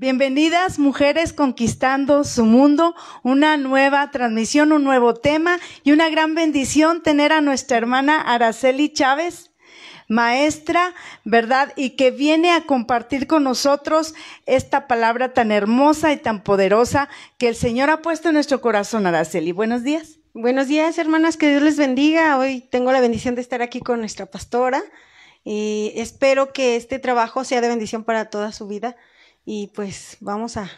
Bienvenidas, mujeres conquistando su mundo, una nueva transmisión, un nuevo tema y una gran bendición tener a nuestra hermana Araceli Chávez, maestra, ¿verdad? Y que viene a compartir con nosotros esta palabra tan hermosa y tan poderosa que el Señor ha puesto en nuestro corazón. Araceli, buenos días. Buenos días, hermanas, que Dios les bendiga. Hoy tengo la bendición de estar aquí con nuestra pastora y espero que este trabajo sea de bendición para toda su vida. Y pues vamos a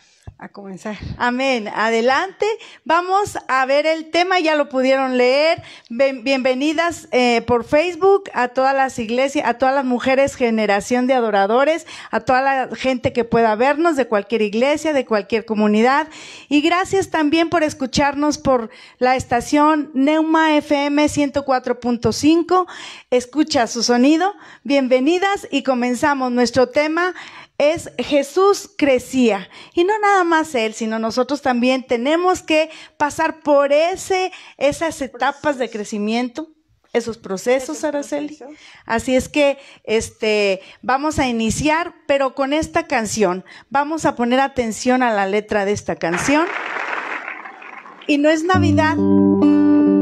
comenzar. Amén. Adelante. Vamos a ver el tema, ya lo pudieron leer. Bienvenidas por Facebook a todas las iglesias, a todas las mujeres Generación de Adoradores, a toda la gente que pueda vernos de cualquier iglesia, de cualquier comunidad. Y gracias también por escucharnos por la estación Neuma FM 104.5. Escucha su sonido. Bienvenidas y comenzamos. Nuestro tema es Jesús crecía, y no nada más Él, sino nosotros también tenemos que pasar por esas etapas de crecimiento, esos procesos, Araceli. Así es que vamos a iniciar, pero con esta canción. Vamos a poner atención a la letra de esta canción. Y no es Navidad,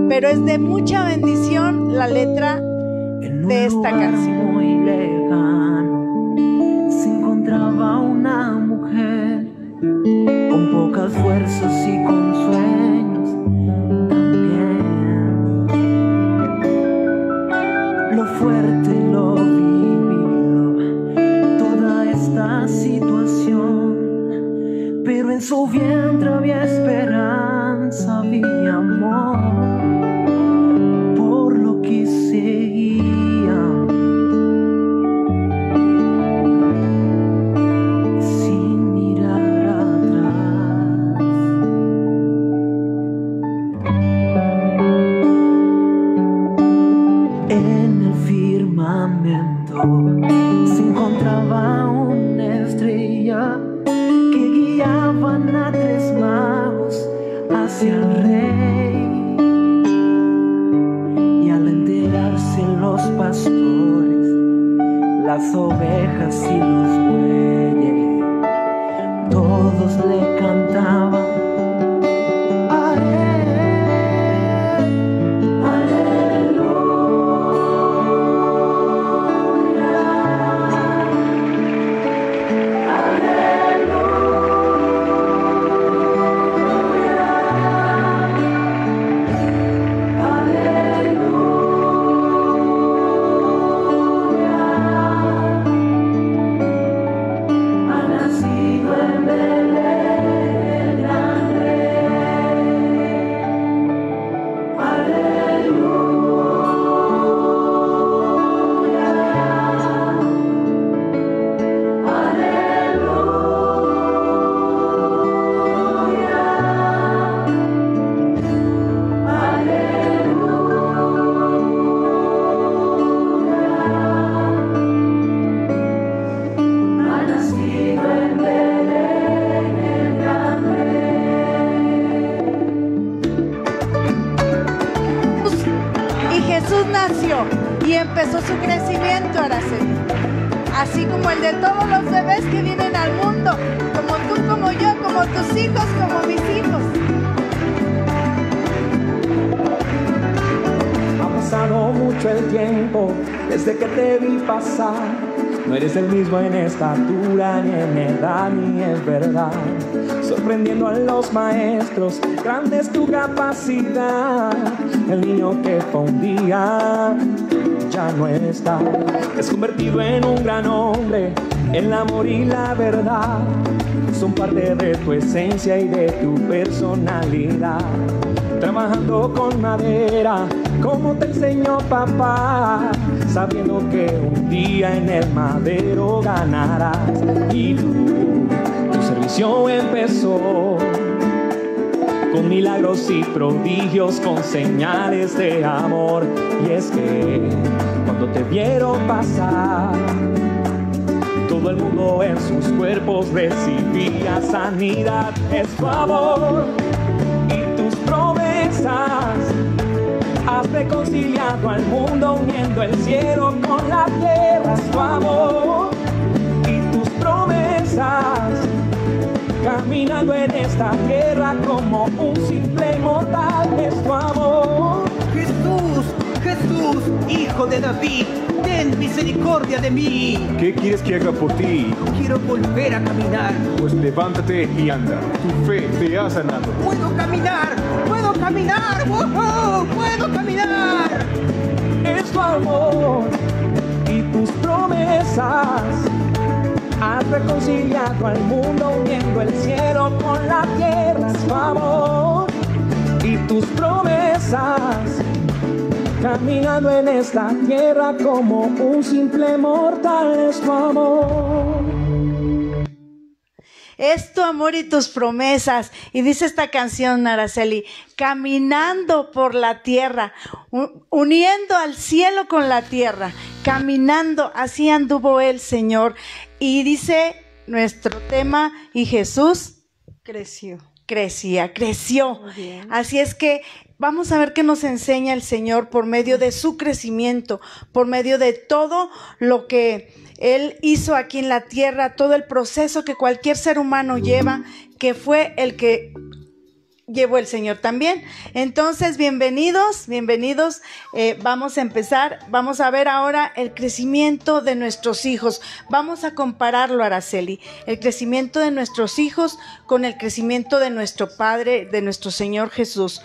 pero es de mucha bendición la letra de esta canción. Encontraba una mujer con pocas fuerzas y con sueños también. Lo fuerte lo vivió toda esta situación, pero en su vientre había esperanza, había amor, por lo que seguía. Se encontraba una estrella que guiaban a 3 magos hacia el rey, y al enterarse los pastores, las ovejas y los bueyes, todos le cantaban a él. Y empezó su crecimiento, Araceli, así como el de todos los bebés que vienen al mundo, como tú, como yo, como tus hijos, como mis hijos. Ha pasado mucho el tiempo desde que te vi pasar. No eres el mismo en estatura, ni en edad, ni es verdad. Sorprendiendo a los maestros, grande es tu capacidad. El niño que fue un día ya no está. Te has convertido en un gran hombre, el amor y la verdad son parte de tu esencia y de tu personalidad. Trabajando con madera, como te enseñó papá, sabiendo que un día en el madero ganarás. Y tu servicio empezó con milagros y prodigios, con señales de amor. Y es que cuando te vieron pasar, todo el mundo en sus cuerpos recibía sanidad. Es tu amor y tus promesas, has reconciliado al mundo, uniendo el cielo con la tierra. Es tu amor y tus promesas, caminando en esta tierra como un simple mortal. Es tu amor. Jesús, Jesús, Hijo de David, ten misericordia de mí. ¿Qué quieres que haga por ti, hijo? Quiero volver a caminar. Pues levántate y anda. Tu fe te ha sanado. ¡Puedo caminar! ¡Puedo caminar! ¡Wow! ¡Puedo caminar! Es tu amor y tus promesas. Has reconciliado al mundo uniendo el cielo con la tierra. Es tu amor y tus promesas. Caminando en esta tierra como un simple mortal. Es tu amor. Es tu amor y tus promesas. Y dice esta canción, Araceli, caminando por la tierra, uniendo al cielo con la tierra, caminando, así anduvo el Señor. Y dice nuestro tema, y Jesús Creció. creció. Así es que vamos a ver qué nos enseña el Señor por medio de su crecimiento, por medio de todo lo que Él hizo aquí en la tierra, todo el proceso que cualquier ser humano lleva, que fue el que llevó el Señor también. Entonces, bienvenidos. Vamos a empezar. Vamos a ver ahora el crecimiento de nuestros hijos. Vamos a compararlo, Araceli, el crecimiento de nuestros hijos con el crecimiento de nuestro Padre, de nuestro Señor Jesús.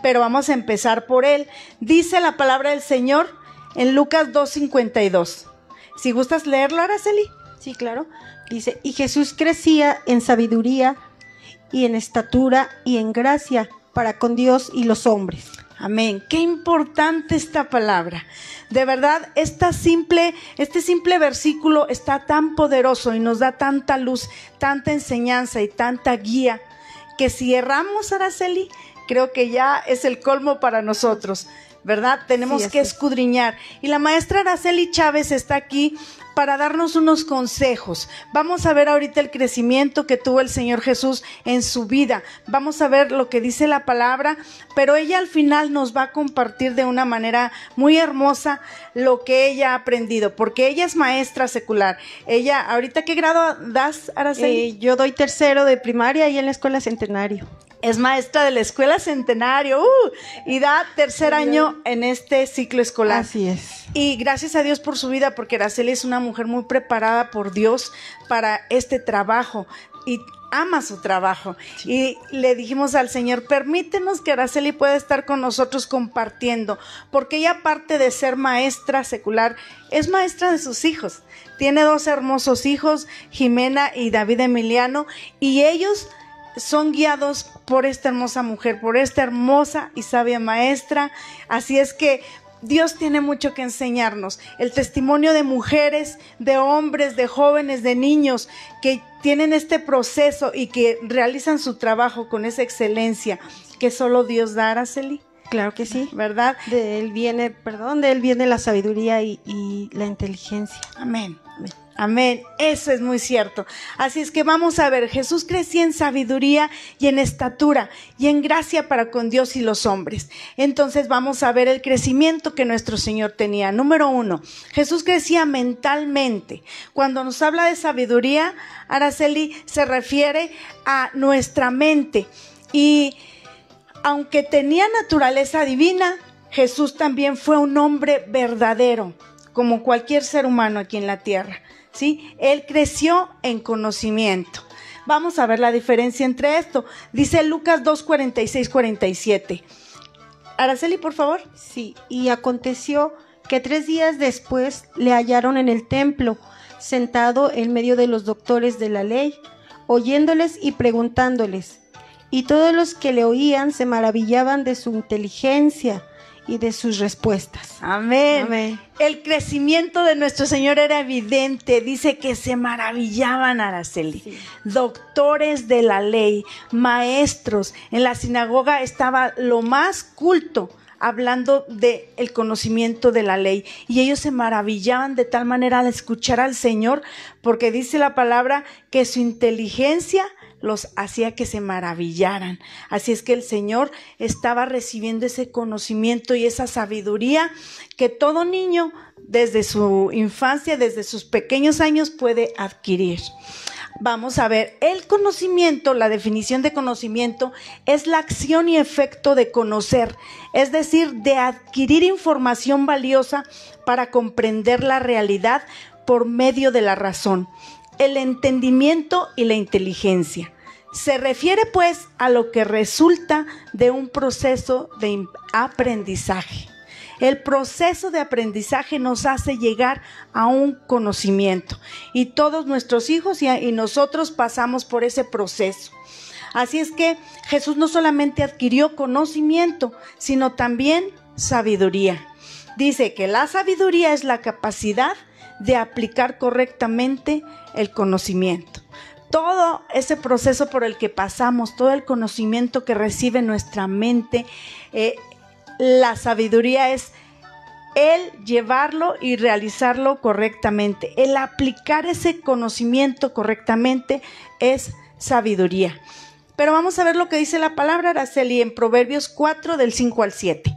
Pero vamos a empezar por Él. Dice la palabra del Señor en Lucas 2:52. Si gustas leerlo, Araceli. Sí, claro. Dice, y Jesús crecía en sabiduría y en estatura y en gracia para con Dios y los hombres. Amén. Qué importante esta palabra. De verdad, este simple versículo está tan poderoso y nos da tanta luz, tanta enseñanza y tanta guía, que si erramos, Araceli, creo que ya es el colmo para nosotros, ¿verdad? Tenemos que escudriñar. Y la maestra Araceli Chávez está aquí para darnos unos consejos. Vamos a ver ahorita el crecimiento que tuvo el Señor Jesús en su vida. Vamos a ver lo que dice la palabra, pero ella al final nos va a compartir de una manera muy hermosa lo que ella ha aprendido, porque ella es maestra secular. Ella, ¿ahorita qué grado das, Araceli? Yo doy tercero de primaria y en la escuela Centenario. Es maestra de la Escuela Centenario y da tercer año en este ciclo escolar. Así es. Y gracias a Dios por su vida, porque Araceli es una mujer muy preparada por Dios para este trabajo y ama su trabajo. Sí. Y le dijimos al Señor, permítenos que Araceli pueda estar con nosotros compartiendo, porque ella, aparte de ser maestra secular, es maestra de sus hijos. Tiene 2 hermosos hijos, Jimena y David Emiliano, y ellos son guiados por esta hermosa mujer, por esta hermosa y sabia maestra. Así es que Dios tiene mucho que enseñarnos. El testimonio de mujeres, de hombres, de jóvenes, de niños que tienen este proceso y que realizan su trabajo con esa excelencia que solo Dios da, Araceli. Claro que sí. ¿Verdad? De él viene la sabiduría y la inteligencia. Amén. Amén, eso es muy cierto. Así es que vamos a ver, Jesús crecía en sabiduría y en estatura y en gracia para con Dios y los hombres. Entonces vamos a ver el crecimiento que nuestro Señor tenía. Número 1, Jesús crecía mentalmente. Cuando nos habla de sabiduría, Araceli, se refiere a nuestra mente. Y aunque tenía naturaleza divina, Jesús también fue un hombre verdadero, como cualquier ser humano aquí en la tierra. ¿Sí? Él creció en conocimiento. Vamos a ver la diferencia entre esto. Dice Lucas 2:46-47. Araceli, por favor. Sí, y aconteció que 3 días después le hallaron en el templo, sentado en medio de los doctores de la ley, oyéndoles y preguntándoles. Y todos los que le oían se maravillaban de su inteligencia y de sus respuestas. Amén. Amén. El crecimiento de nuestro Señor era evidente. Dice que se maravillaban, Araceli. Sí. Doctores de la ley, maestros. En la sinagoga estaba lo más culto, hablando del conocimiento de la ley. Y ellos se maravillaban de tal manera al escuchar al Señor, porque dice la palabra que su inteligencia los hacía que se maravillaran. Así es que el Señor estaba recibiendo ese conocimiento y esa sabiduría que todo niño desde su infancia, desde sus pequeños años puede adquirir. Vamos a ver, el conocimiento, la definición de conocimiento es la acción y efecto de conocer, es decir, de adquirir información valiosa para comprender la realidad por medio de la razón, el entendimiento y la inteligencia. Se refiere pues a lo que resulta de un proceso de aprendizaje. El proceso de aprendizaje nos hace llegar a un conocimiento y todos nuestros hijos y nosotros pasamos por ese proceso. Así es que Jesús no solamente adquirió conocimiento, sino también sabiduría. Dice que la sabiduría es la capacidad de aplicar correctamente el conocimiento. Todo ese proceso por el que pasamos, todo el conocimiento que recibe nuestra mente, la sabiduría es el llevarlo y realizarlo correctamente. El aplicar ese conocimiento correctamente es sabiduría. Pero vamos a ver lo que dice la palabra, Araceli, en Proverbios 4, del 5 al 7.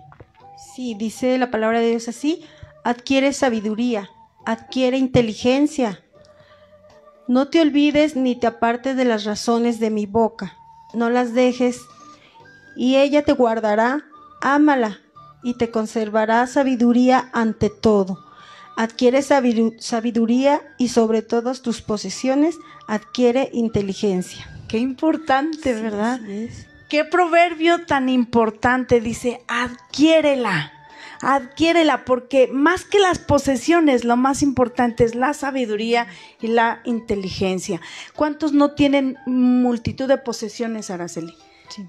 Sí, dice la palabra de Dios así: adquiere sabiduría, adquiere inteligencia. No te olvides ni te apartes de las razones de mi boca. No las dejes, y ella te guardará. Ámala, y te conservará sabiduría ante todo. Adquiere sabiduría, y sobre todas tus posesiones adquiere inteligencia. Qué importante, sí, ¿verdad? Así es. Qué proverbio tan importante. Dice, adquiérela, porque más que las posesiones, lo más importante es la sabiduría y la inteligencia. ¿Cuántos no tienen multitud de posesiones, Araceli? Sí.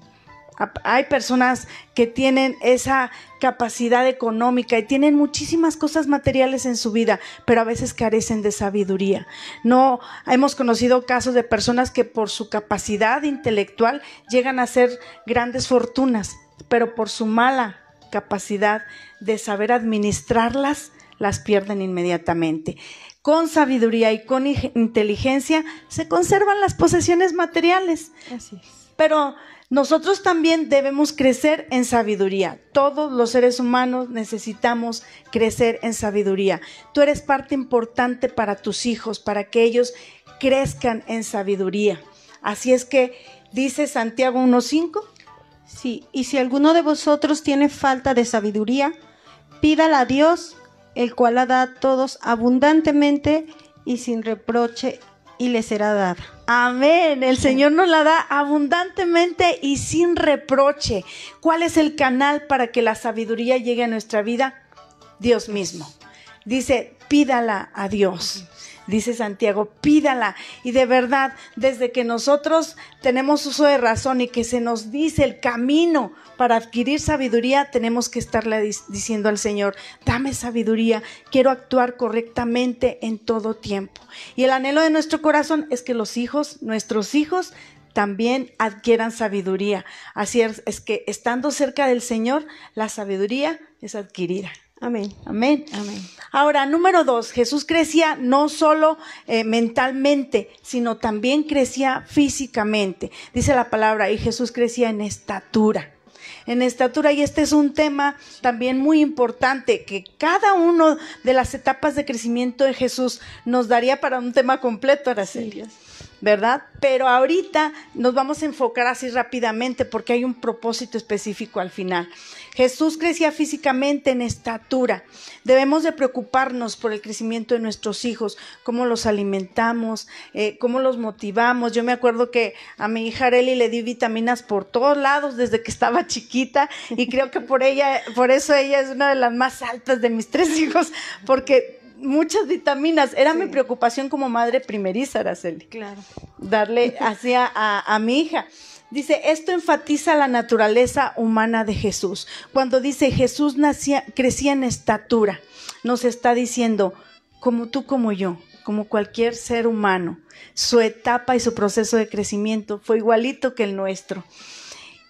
Hay personas que tienen esa capacidad económica y tienen muchísimas cosas materiales en su vida, pero a veces carecen de sabiduría. No, hemos conocido casos de personas que por su capacidad intelectual llegan a hacer grandes fortunas, pero por su mala capacidad de saber administrarlas, las pierden inmediatamente. Con sabiduría y con inteligencia se conservan las posesiones materiales. Así es. Pero nosotros también debemos crecer en sabiduría. Todos los seres humanos necesitamos crecer en sabiduría. Tú eres parte importante para tus hijos, para que ellos crezcan en sabiduría. Así es que dice Santiago 1:5. Sí, y si alguno de vosotros tiene falta de sabiduría, pídala a Dios, el cual la da a todos abundantemente y sin reproche, y le será dada. Amén. El Señor nos la da abundantemente y sin reproche. ¿Cuál es el canal para que la sabiduría llegue a nuestra vida? Dios mismo. Dice, pídala a Dios. Dice Santiago, pídala. Y de verdad, desde que nosotros tenemos uso de razón y que se nos dice el camino para adquirir sabiduría, tenemos que estarle diciendo al Señor, dame sabiduría, quiero actuar correctamente en todo tiempo. Y el anhelo de nuestro corazón es que nuestros hijos, también adquieran sabiduría. Así es que estando cerca del Señor, la sabiduría es adquirida. Amén. Amén. Amén. Ahora, número 2, Jesús crecía no solo mentalmente, sino también crecía físicamente. Dice la palabra, y Jesús crecía en estatura. Y este es un tema también muy importante, que cada uno de las etapas de crecimiento de Jesús nos daría para un tema completo, Araceli, ¿verdad? Pero ahorita nos vamos a enfocar así rápidamente porque hay un propósito específico al final. Jesús crecía físicamente en estatura. Debemos de preocuparnos por el crecimiento de nuestros hijos, cómo los alimentamos, cómo los motivamos. Yo me acuerdo que a mi hija Areli le di vitaminas por todos lados desde que estaba chiquita y creo que por eso ella es una de las más altas de mis 3 hijos, porque muchas vitaminas. Era mi preocupación como madre primeriza, Araceli. Claro. Darle así a mi hija. Dice, esto enfatiza la naturaleza humana de Jesús. Cuando dice Jesús crecía en estatura, nos está diciendo, como tú, como yo, como cualquier ser humano, su etapa y su proceso de crecimiento fue igualito que el nuestro.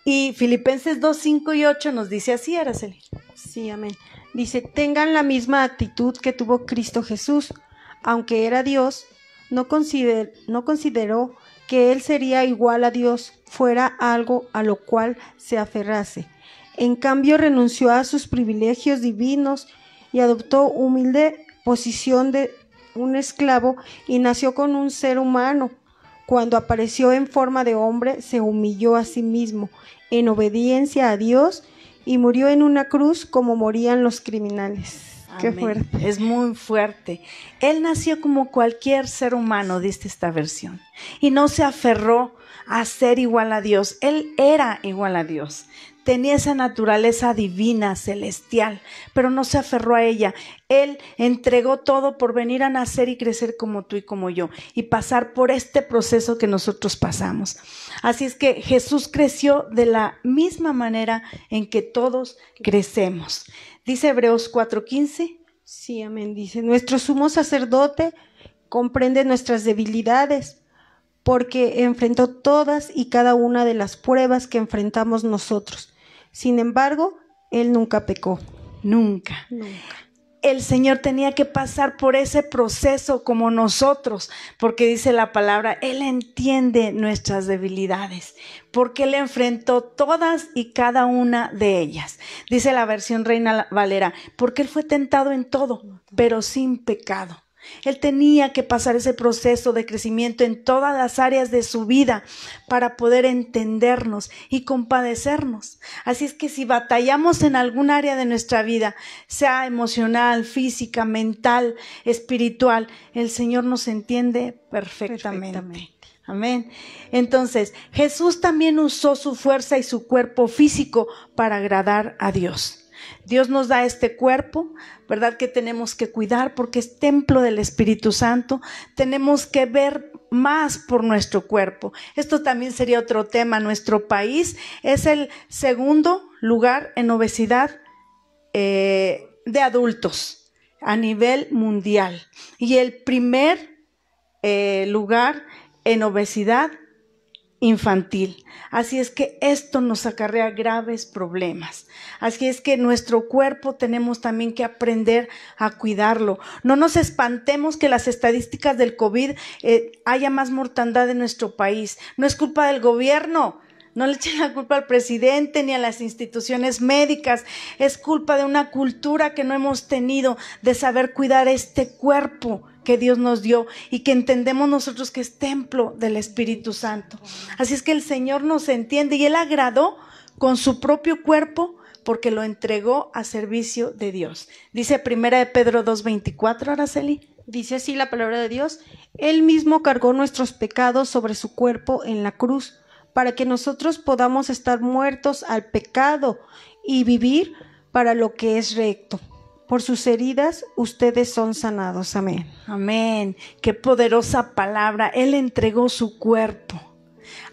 Y Filipenses 2, 5 y 8 nos dice así, Araceli. Sí, amén. Dice, tengan la misma actitud que tuvo Cristo Jesús. Aunque era Dios, no consideró que Él sería igual a Dios, fuera algo a lo cual se aferrase. En cambio, renunció a sus privilegios divinos y adoptó humilde posición de un esclavo y nació con un ser humano. cuando apareció en forma de hombre, se humilló a sí mismo en obediencia a Dios y murió en una cruz como morían los criminales. Qué fuerte. Es muy fuerte. Él nació como cualquier ser humano, dice esta versión, y no se aferró a ser igual a Dios. Él era igual a Dios. Tenía esa naturaleza divina, celestial, pero no se aferró a ella. Él entregó todo por venir a nacer y crecer como tú y como yo, y pasar por este proceso que nosotros pasamos. Así es que Jesús creció de la misma manera en que todos crecemos. Dice Hebreos 4:15. Sí, amén. Dice, nuestro sumo sacerdote comprende nuestras debilidades, porque enfrentó todas y cada una de las pruebas que enfrentamos nosotros. Sin embargo, él nunca pecó. Nunca. El Señor tenía que pasar por ese proceso como nosotros, porque dice la palabra, Él entiende nuestras debilidades, porque Él enfrentó todas y cada una de ellas. Dice la versión Reina Valera, porque Él fue tentado en todo, pero sin pecado. Él tenía que pasar ese proceso de crecimiento en todas las áreas de su vida para poder entendernos y compadecernos. Así es que si batallamos en algún área de nuestra vida, sea emocional, física, mental, espiritual, el Señor nos entiende perfectamente. Amén. Entonces, Jesús también usó su fuerza y su cuerpo físico para agradar a Dios. Dios nos da este cuerpo, ¿verdad? Que tenemos que cuidar porque es templo del Espíritu Santo. Tenemos que ver más por nuestro cuerpo. Esto también sería otro tema. Nuestro país es el segundo lugar en obesidad de adultos a nivel mundial y el primer lugar en obesidad infantil. Así es que esto nos acarrea graves problemas. Así es que nuestro cuerpo tenemos también que aprender a cuidarlo. No nos espantemos que las estadísticas del COVID haya más mortandad en nuestro país. No es culpa del gobierno. No le echen la culpa al presidente ni a las instituciones médicas. Es culpa de una cultura que no hemos tenido de saber cuidar este cuerpo que Dios nos dio y que entendemos nosotros que es templo del Espíritu Santo. Así es que el Señor nos entiende y Él agradó con su propio cuerpo porque lo entregó a servicio de Dios. Dice 1 Pedro 2:24, Araceli. Dice así la palabra de Dios: Él mismo cargó nuestros pecados sobre su cuerpo en la cruz, para que nosotros podamos estar muertos al pecado y vivir para lo que es recto. Por sus heridas ustedes son sanados. Amén. Amén. Qué poderosa palabra. Él entregó su cuerpo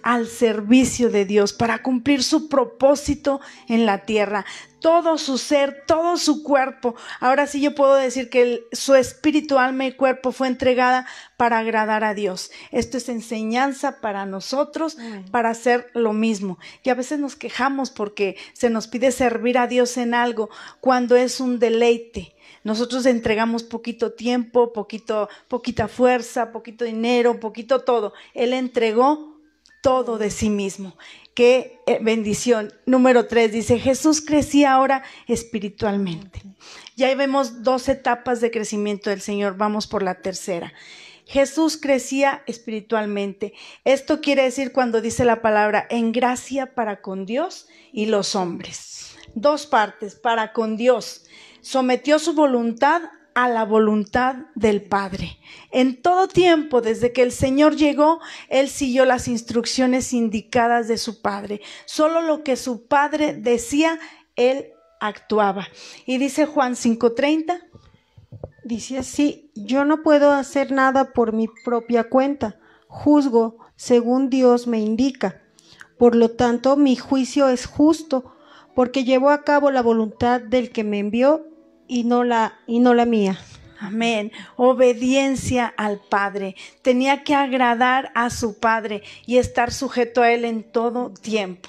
al servicio de Dios para cumplir su propósito en la tierra. Todo su ser, todo su cuerpo. Ahora sí yo puedo decir que su espíritu, alma y cuerpo fue entregada para agradar a Dios. Esto es enseñanza para nosotros, para hacer lo mismo. Y a veces nos quejamos porque se nos pide servir a Dios en algo cuando es un deleite. Nosotros entregamos poquito tiempo, poquita fuerza, poquito dinero, poquito todo. Él entregó todo de sí mismo. Qué bendición. Número 3 dice, Jesús crecía ahora espiritualmente. Ya vemos 2 etapas de crecimiento del Señor. Vamos por la tercera. Jesús crecía espiritualmente. Esto quiere decir cuando dice la palabra en gracia para con Dios y los hombres. 2 partes, para con Dios. Sometió su voluntad a la voluntad del Padre. En todo tiempo, desde que el Señor llegó, Él siguió las instrucciones indicadas de su Padre. Solo lo que su Padre decía, Él actuaba. Y dice Juan 5:30. Dice así: yo no puedo hacer nada por mi propia cuenta. Juzgo según Dios me indica. Por lo tanto, mi juicio es justo, porque llevo a cabo la voluntad del que me envió y no la mía. Amén. Obediencia al Padre. Tenía que agradar a su Padre y estar sujeto a Él en todo tiempo.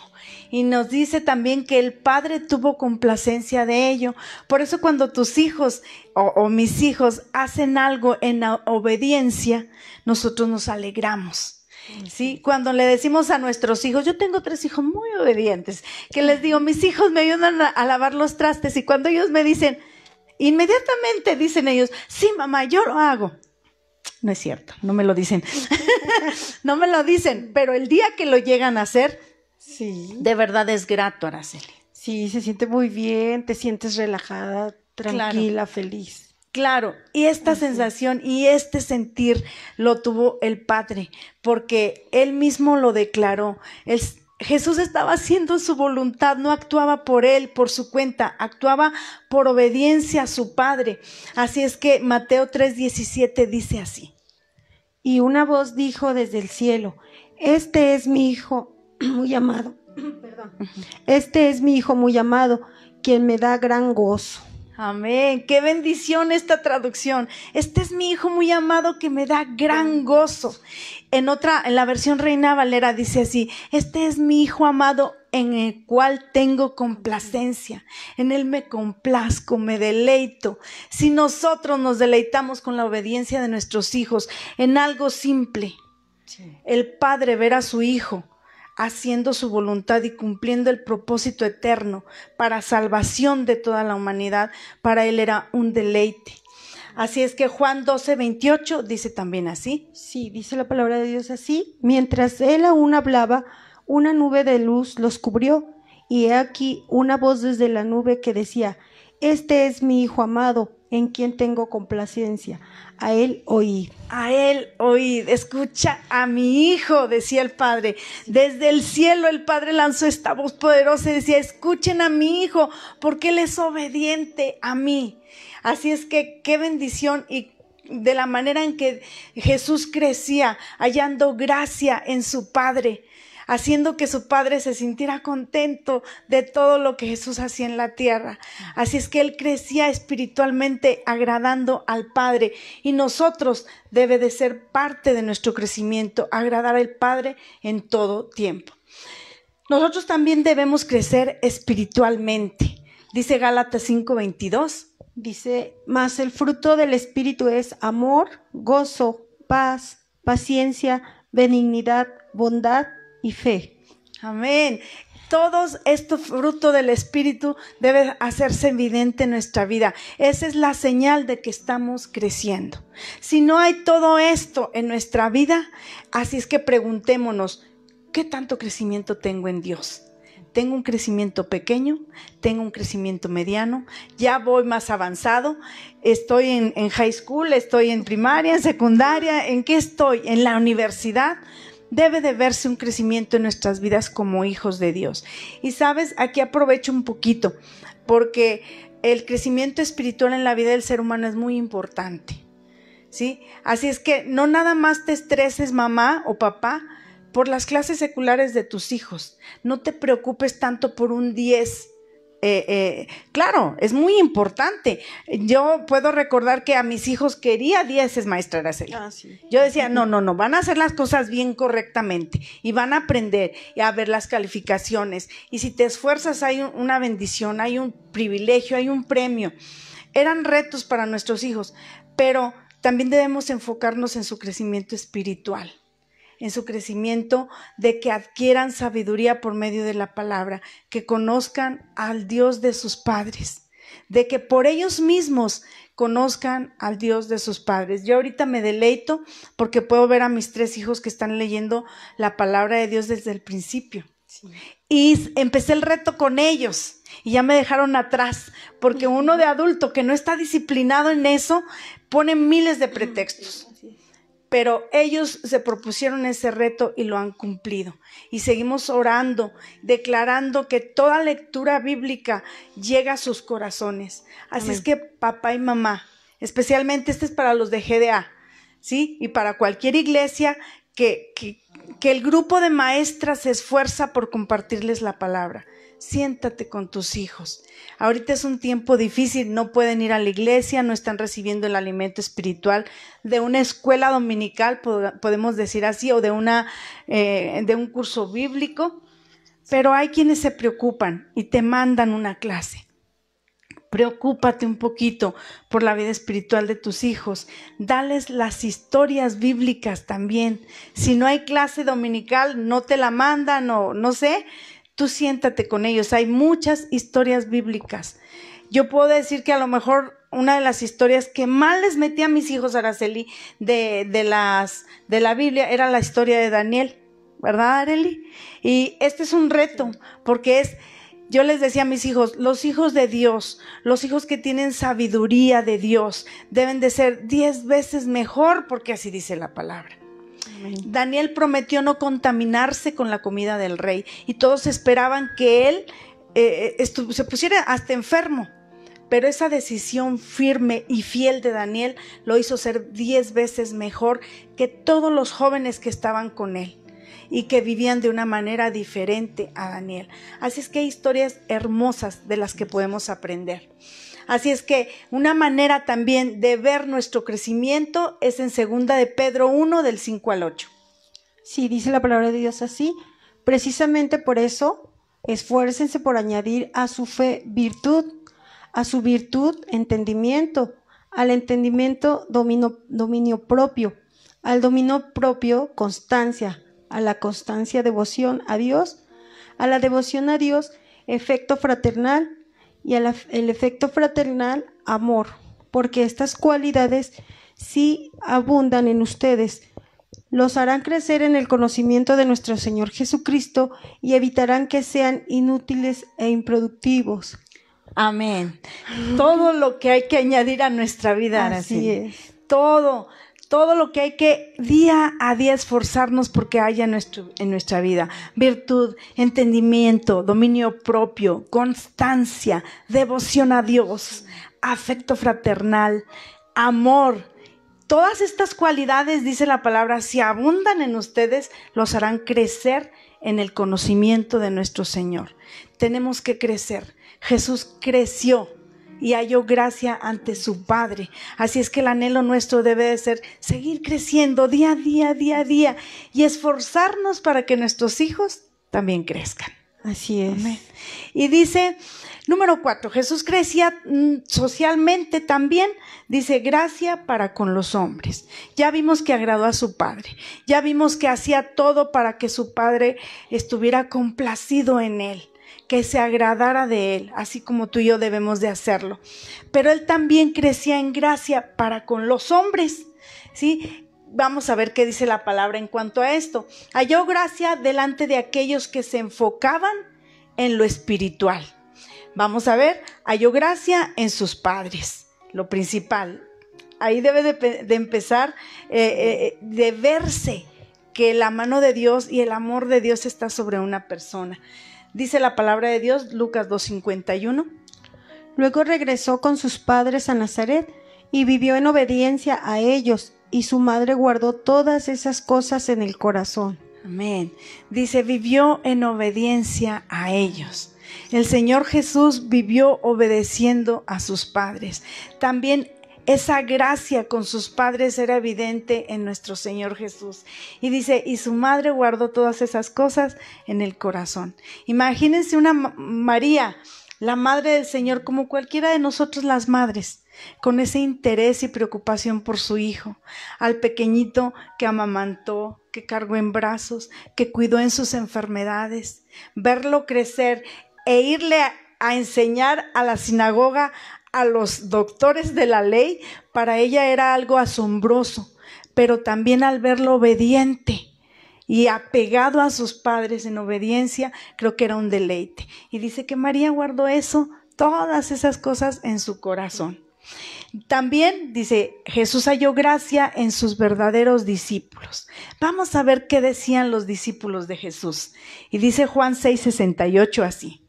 Y nos dice también que el Padre tuvo complacencia de ello. Por eso cuando tus hijos o mis hijos hacen algo en obediencia, nosotros nos alegramos. ¿Sí? Cuando le decimos a nuestros hijos, yo tengo 3 hijos muy obedientes, que les digo, mis hijos me ayudan a lavar los trastes, y cuando ellos me dicen, inmediatamente dicen ellos, sí mamá, yo lo hago. No es cierto, no me lo dicen. no me lo dicen, pero el día que lo llegan a hacer, Sí. de verdad es grato, Araceli. Sí, se siente muy bien, te sientes relajada, tranquila, feliz. Claro, y esta sensación y este sentir lo tuvo el Padre, porque Él mismo lo declaró. Jesús estaba haciendo su voluntad, no actuaba por Él, por su cuenta, actuaba por obediencia a su Padre. Así es que Mateo 3:17 dice así. Y una voz dijo desde el cielo, este es mi hijo muy amado, perdón, este es mi hijo muy amado, quien me da gran gozo. Amén, qué bendición esta traducción. Este es mi hijo muy amado que me da gran gozo. En la versión Reina Valera dice así, este es mi hijo amado en el cual tengo complacencia. En él me complazco, me deleito. Si nosotros nos deleitamos con la obediencia de nuestros hijos en algo simple, el Padre ver a su hijo haciendo su voluntad y cumpliendo el propósito eterno para salvación de toda la humanidad, para Él era un deleite. Así es que Juan 12:28 dice también así. Sí, dice la palabra de Dios así. Mientras él aún hablaba, una nube de luz los cubrió, y he aquí una voz desde la nube que decía, este es mi hijo amado, en quien tengo complacencia. A él oíd. A él oíd. Escucha a mi hijo, decía el Padre. Desde el cielo el Padre lanzó esta voz poderosa y decía, escuchen a mi hijo, porque él es obediente a mí. Así es que qué bendición, y de la manera en que Jesús crecía, hallando gracia en su Padre, haciendo que su Padre se sintiera contento de todo lo que Jesús hacía en la tierra. Así es que él crecía espiritualmente agradando al Padre, y nosotros debe de ser parte de nuestro crecimiento, agradar al Padre en todo tiempo. Nosotros también debemos crecer espiritualmente. Dice Gálatas 5:22. Dice, mas el fruto del Espíritu es amor, gozo, paz, paciencia, benignidad, bondad y fe. Amén. Todos estos frutos del Espíritu deben hacerse evidente en nuestra vida. Esa es la señal de que estamos creciendo. Si no hay todo esto en nuestra vida, así es que preguntémonos, ¿qué tanto crecimiento tengo en Dios? ¿Tengo un crecimiento pequeño? ¿Tengo un crecimiento mediano? ¿Ya voy más avanzado? ¿Estoy en high school? ¿Estoy en primaria, en secundaria? ¿En qué estoy? ¿En la universidad? Debe de verse un crecimiento en nuestras vidas como hijos de Dios. Y sabes, aquí aprovecho un poquito, porque el crecimiento espiritual en la vida del ser humano es muy importante, ¿sí? Así es que no nada más te estreses, mamá o papá, por las clases seculares de tus hijos. No te preocupes tanto por un 10. Claro, es muy importante. Yo puedo recordar que a mis hijos quería 10, maestra Araceli. Sí. Yo decía, no, van a hacer las cosas bien correctamente y van a aprender y a ver las calificaciones. Y si te esfuerzas hay una bendición, hay un privilegio, hay un premio. Eran retos para nuestros hijos, pero también debemos enfocarnos en su crecimiento espiritual, en su crecimiento, de que adquieran sabiduría por medio de la palabra, que conozcan al Dios de sus padres, de que por ellos mismos conozcan al Dios de sus padres. Yo ahorita me deleito porque puedo ver a mis 3 hijos que están leyendo la palabra de Dios desde el principio. Sí. Y empecé el reto con ellos y ya me dejaron atrás, porque uno de adulto que no está disciplinado en eso pone miles de pretextos. Pero ellos se propusieron ese reto y lo han cumplido. Y seguimos orando, declarando que toda lectura bíblica llega a sus corazones. Así Amén. Es que papá y mamá, especialmente este es para los de GDA, ¿sí? Y para cualquier iglesia que el grupo de maestras se esfuerza por compartirles la palabra. Siéntate con tus hijos. Ahorita es un tiempo difícil, no pueden ir a la iglesia, no están recibiendo el alimento espiritual de una escuela dominical, podemos decir así, o de un curso bíblico, pero hay quienes se preocupan y te mandan una clase. Preocúpate un poquito por la vida espiritual de tus hijos. Dales las historias bíblicas también. Si no hay clase dominical, no te la mandan o no sé, tú siéntate con ellos. Hay muchas historias bíblicas Yo puedo decir que a lo mejor una de las historias que más les metí a mis hijos, Araceli, de la Biblia, era la historia de Daniel, ¿verdad, Areli? Y este es un reto, porque yo les decía a mis hijos, los hijos de Dios, los hijos que tienen sabiduría de Dios, deben de ser 10 veces mejor, porque así dice la palabra. Amén. Daniel prometió no contaminarse con la comida del rey, y todos esperaban que él se pusiera hasta enfermo. Pero esa decisión firme y fiel de Daniel lo hizo ser 10 veces mejor que todos los jóvenes que estaban con él y que vivían de una manera diferente a Daniel. Así es que hay historias hermosas de las que podemos aprender. Así es que una manera también de ver nuestro crecimiento es en 2 de Pedro 1, del 5 al 8. Sí, dice la palabra de Dios así. Precisamente por eso, esfuércense por añadir a su fe virtud, a su virtud entendimiento, al entendimiento dominio propio, al dominio propio constancia, a la constancia devoción a Dios, a la devoción a Dios efecto fraternal y el efecto fraternal amor, porque estas cualidades si abundan en ustedes, los harán crecer en el conocimiento de nuestro Señor Jesucristo y evitarán que sean inútiles e improductivos. Amén. Todo lo que hay que añadir a nuestra vida, así es. Todo lo que hay que día a día esforzarnos porque haya en nuestra vida. Virtud, entendimiento, dominio propio, constancia, devoción a Dios, afecto fraternal, amor. Todas estas cualidades, dice la palabra, si abundan en ustedes, los harán crecer en el conocimiento de nuestro Señor. Tenemos que crecer. Jesús creció y halló gracia ante su Padre. Así es que el anhelo nuestro debe de ser seguir creciendo día a día y esforzarnos para que nuestros hijos también crezcan. Así es. Amén. Y dice, número 4, Jesús crecía socialmente también, dice, gracia para con los hombres. Ya vimos que agradó a su Padre, ya vimos que hacía todo para que su Padre estuviera complacido en él, que se agradara de él, así como tú y yo debemos de hacerlo. Pero él también crecía en gracia para con los hombres, ¿sí? Vamos a ver qué dice la palabra en cuanto a esto. Halló gracia delante de aquellos que se enfocaban en lo espiritual. Vamos a ver, halló gracia en sus padres, lo principal. Ahí debe de empezar, de verse que la mano de Dios y el amor de Dios está sobre una persona. Dice la palabra de Dios, Lucas 2:51. Luego regresó con sus padres a Nazaret y vivió en obediencia a ellos, y su madre guardó todas esas cosas en el corazón. Amén. Dice, vivió en obediencia a ellos. El Señor Jesús vivió obedeciendo a sus padres. También esa gracia con sus padres era evidente en nuestro Señor Jesús. Y dice, y su madre guardó todas esas cosas en el corazón. Imagínense una María, la madre del Señor, como cualquiera de nosotros las madres, con ese interés y preocupación por su hijo, al pequeñito que amamantó, que cargó en brazos, que cuidó en sus enfermedades, verlo crecer e irle a enseñar a la sinagoga a los doctores de la ley, para ella era algo asombroso, pero también al verlo obediente y apegado a sus padres en obediencia, creo que era un deleite. Y dice que María guardó eso, todas esas cosas en su corazón. También dice, Jesús halló gracia en sus verdaderos discípulos. Vamos a ver qué decían los discípulos de Jesús. Y dice Juan 6:68 así.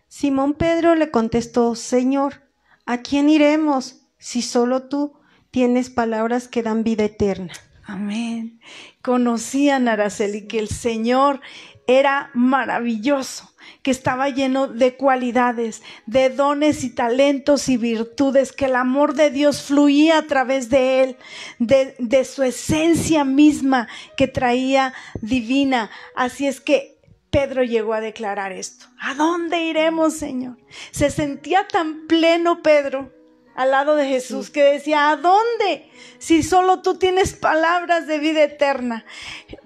Simón Pedro le contestó, Señor, ¿a quién iremos si solo tú tienes palabras que dan vida eterna? Amén. Conocían, Araceli, que el Señor era maravilloso, que estaba lleno de cualidades, de dones y talentos y virtudes, que el amor de Dios fluía a través de él, de su esencia misma que traía divina. Así es que Pedro llegó a declarar esto. ¿A dónde iremos, Señor? Se sentía tan pleno Pedro al lado de Jesús, que decía, ¿a dónde? Si solo tú tienes palabras de vida eterna.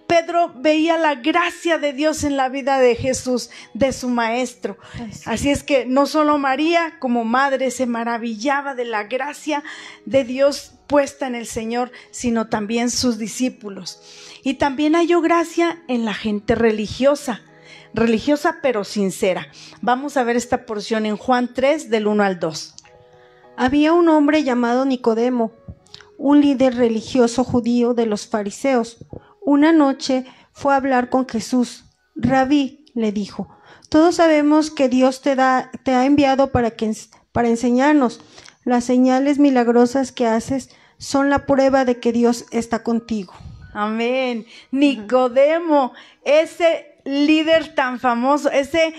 Pedro veía la gracia de Dios en la vida de Jesús, de su maestro. Así es que no solo María como madre se maravillaba de la gracia de Dios puesta en el Señor, sino también sus discípulos. Y también halló gracia en la gente religiosa pero sincera. Vamos a ver esta porción en Juan 3, del 1 al 2. Había un hombre llamado Nicodemo, un líder religioso judío de los fariseos. Una noche fue a hablar con Jesús. Rabí, le dijo, todos sabemos que Dios te ha enviado para enseñarnos. Las señales milagrosas que haces son la prueba de que Dios está contigo. Amén. Nicodemo, ese líder tan famoso, ese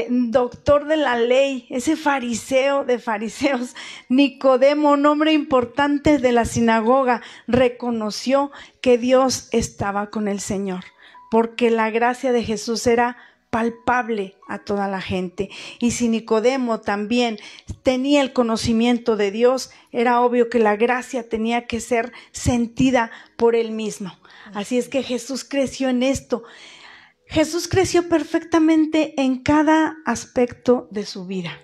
doctor de la ley, ese fariseo de fariseos, Nicodemo, un hombre importante de la sinagoga, reconoció que Dios estaba con el Señor, porque la gracia de Jesús era palpable a toda la gente. Y si Nicodemo también tenía el conocimiento de Dios, era obvio que la gracia tenía que ser sentida por él mismo. Así es que Jesús creció en esto. Jesús creció perfectamente en cada aspecto de su vida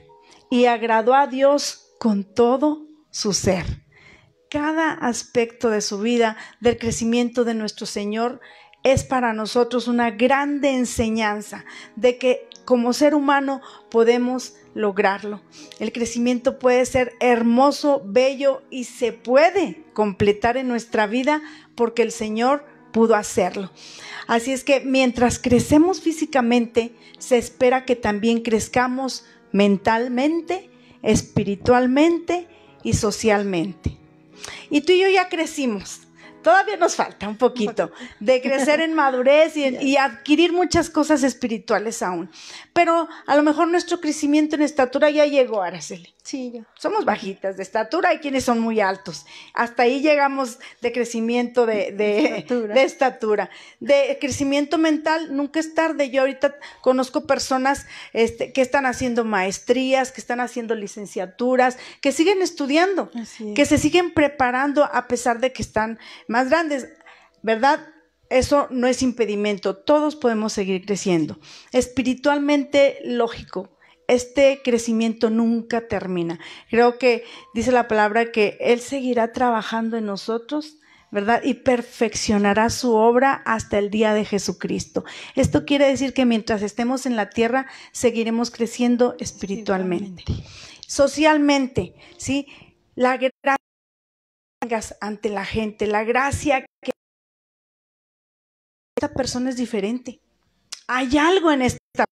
y agradó a Dios con todo su ser. Cada aspecto de su vida, del crecimiento de nuestro Señor, es para nosotros una grande enseñanza de que como ser humano podemos lograrlo. El crecimiento puede ser hermoso, bello y se puede completar en nuestra vida porque el Señor pudo hacerlo. Así es que mientras crecemos físicamente, se espera que también crezcamos mentalmente, espiritualmente y socialmente. Y tú y yo ya crecimos. Todavía nos falta un poquito de crecer en madurez y adquirir muchas cosas espirituales aún. Pero a lo mejor nuestro crecimiento en estatura ya llegó, Araceli. Sí, ya. Somos bajitas de estatura, hay quienes son muy altos. Hasta ahí llegamos de crecimiento de estatura. De crecimiento mental, nunca es tarde. Yo ahorita conozco personas que están haciendo maestrías, que están haciendo licenciaturas, que siguen estudiando, que se siguen preparando a pesar de que están más grandes, ¿verdad? Eso no es impedimento, todos podemos seguir creciendo. Espiritualmente, lógico, este crecimiento nunca termina. Creo que dice la palabra que Él seguirá trabajando en nosotros, ¿verdad? Y perfeccionará su obra hasta el día de Jesucristo. Esto quiere decir que mientras estemos en la tierra, seguiremos creciendo espiritualmente. Socialmente, ¿sí? La gracia ante la gente, la gracia que esta persona es diferente. Hay algo en esta persona.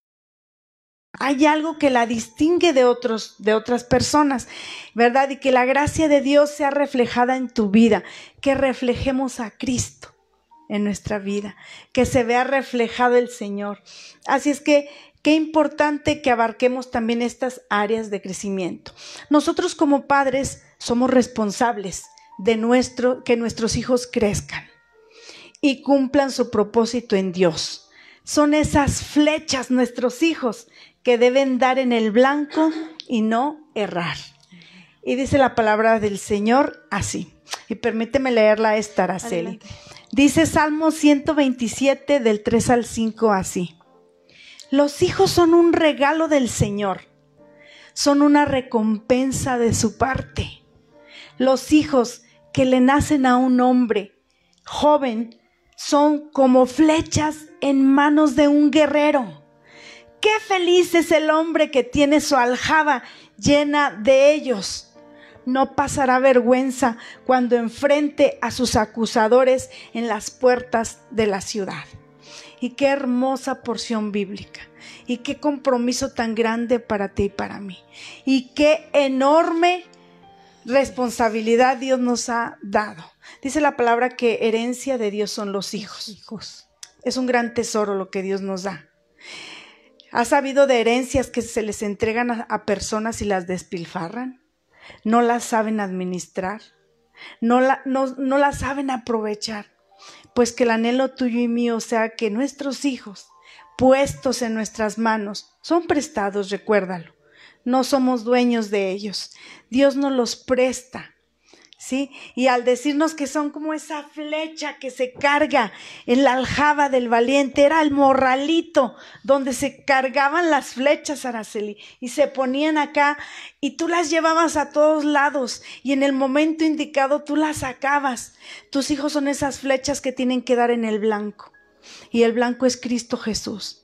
Hay algo que la distingue de otras personas, ¿verdad? Y que la gracia de Dios sea reflejada en tu vida, que reflejemos a Cristo en nuestra vida, que se vea reflejado el Señor. Así es que qué importante que abarquemos también estas áreas de crecimiento. Nosotros como padres somos responsables de que nuestros hijos crezcan y cumplan su propósito en Dios. Son esas flechas, nuestros hijos, que deben dar en el blanco y no errar. Y dice la palabra del Señor así. Y permíteme leerla esta, Araceli. Adelante. Dice Salmo 127 del 3 al 5 así. Los hijos son un regalo del Señor. Son una recompensa de su parte. Los hijos que le nacen a un hombre joven son como flechas en manos de un guerrero. Qué feliz es el hombre que tiene su aljaba llena de ellos. No pasará vergüenza cuando enfrente a sus acusadores en las puertas de la ciudad. Y qué hermosa porción bíblica. Y qué compromiso tan grande para ti y para mí. Y qué enorme responsabilidad Dios nos ha dado. Dice la palabra que herencia de Dios son los hijos. Es un gran tesoro lo que Dios nos da. ¿Has sabido de herencias que se les entregan a personas y las despilfarran? No las saben administrar, no las saben aprovechar. Pues que el anhelo tuyo y mío sea que nuestros hijos, puestos en nuestras manos, son prestados, recuérdalo. no somos dueños de ellos. Dios nos los presta, ¿sí? Y al decirnos que son como esa flecha que se carga en la aljaba del valiente, era el morralito donde se cargaban las flechas, Araceli, y se ponían acá y tú las llevabas a todos lados y en el momento indicado tú las sacabas. Tus hijos son esas flechas que tienen que dar en el blanco y el blanco es Cristo Jesús.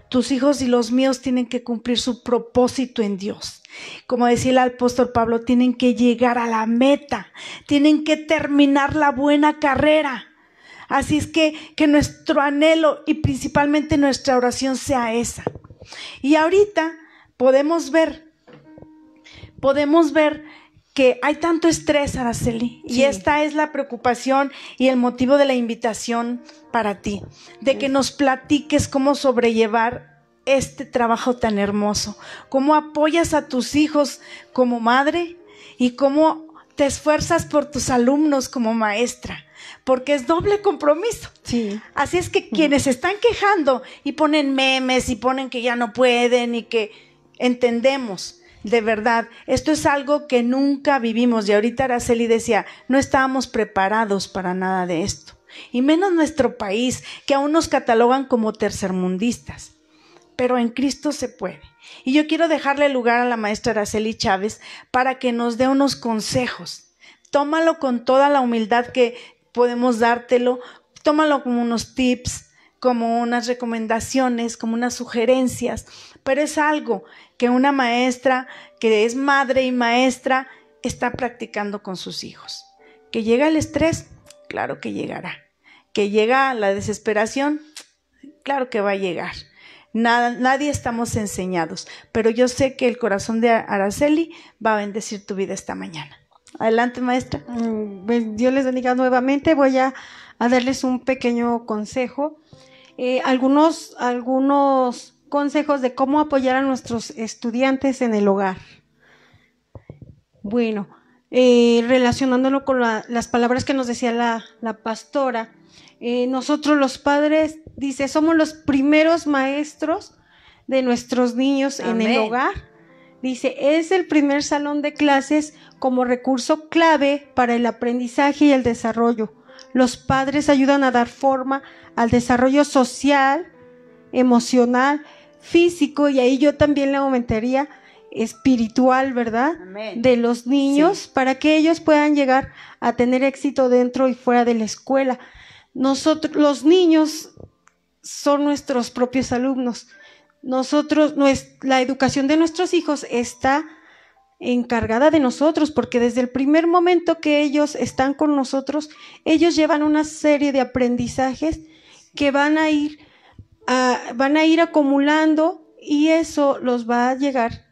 Tus hijos y los míos tienen que cumplir su propósito en Dios. Como decía el apóstol Pablo, tienen que llegar a la meta, tienen que terminar la buena carrera. Así es que nuestro anhelo y principalmente nuestra oración sea esa. Y ahorita podemos ver que hay tanto estrés, Araceli, Sí. y esta es la preocupación y el motivo de la invitación para ti, de que nos platiques cómo sobrellevar este trabajo tan hermoso, cómo apoyas a tus hijos como madre y cómo te esfuerzas por tus alumnos como maestra, porque es doble compromiso. Sí. Así es que quienes están quejando y ponen memes y ponen que ya no pueden y que entendemos, de verdad, esto es algo que nunca vivimos y ahorita Araceli decía, no estábamos preparados para nada de esto y menos nuestro país, que aún nos catalogan como tercermundistas, pero en Cristo se puede. Y yo quiero dejarle lugar a la maestra Araceli Chávez para que nos dé unos consejos. Tómalo con toda la humildad que podemos dártelo, tómalo como unos tips, como unas recomendaciones, como unas sugerencias, pero es algo que una maestra que es madre y maestra está practicando con sus hijos. ¿Que llega el estrés? Claro que llegará. ¿Que llega la desesperación? Claro que va a llegar. Nadie estamos enseñados, pero yo sé que el corazón de Araceli va a bendecir tu vida esta mañana. Adelante, maestra. Pues Dios les bendiga nuevamente. Voy a darles un pequeño consejo. Algunos consejos de cómo apoyar a nuestros estudiantes en el hogar. Bueno, relacionándolo con las palabras que nos decía la pastora, nosotros los padres, dice, somos los primeros maestros de nuestros niños en el hogar. Dice, es el primer salón de clases como recurso clave para el aprendizaje y el desarrollo. Los padres ayudan a dar forma al desarrollo social, emocional, físico, y ahí yo también le aumentaría espiritual, ¿verdad? Amén. De los niños, para que ellos puedan llegar a tener éxito dentro y fuera de la escuela. Nosotros, los niños son nuestros propios alumnos. La educación de nuestros hijos está encargada de nosotros, porque desde el primer momento que ellos están con nosotros, ellos llevan una serie de aprendizajes que van a ir acumulando, y eso los va a llegar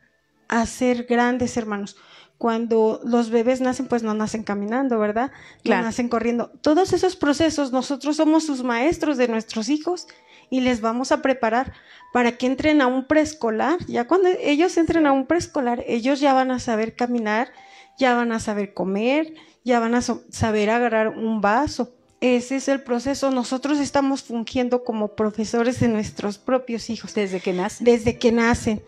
a ser grandes, hermanos. Cuando los bebés nacen, pues no nacen caminando, ¿verdad? Claro. No nacen corriendo. Todos esos procesos, nosotros somos sus maestros de nuestros hijos y les vamos a preparar para que entren a un preescolar. Ya cuando ellos entren a un preescolar, ellos ya van a saber caminar, ya van a saber comer, ya van a saber agarrar un vaso. Ese es el proceso. Nosotros estamos fungiendo como profesores de nuestros propios hijos. Desde que nacen. Desde que nacen.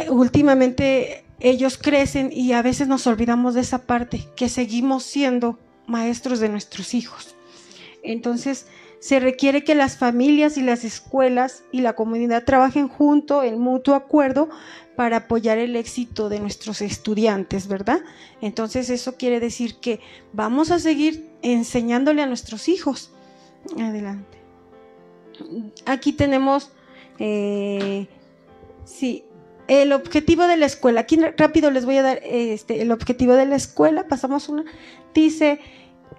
Últimamente ellos crecen y a veces nos olvidamos de esa parte, que seguimos siendo maestros de nuestros hijos. Entonces, se requiere que las familias y las escuelas y la comunidad trabajen juntos en mutuo acuerdo para apoyar el éxito de nuestros estudiantes, ¿verdad? Entonces, eso quiere decir que vamos a seguir enseñándole a nuestros hijos. Adelante. Aquí tenemos, el objetivo de la escuela. Aquí rápido les voy a dar el objetivo de la escuela. Pasamos una. Dice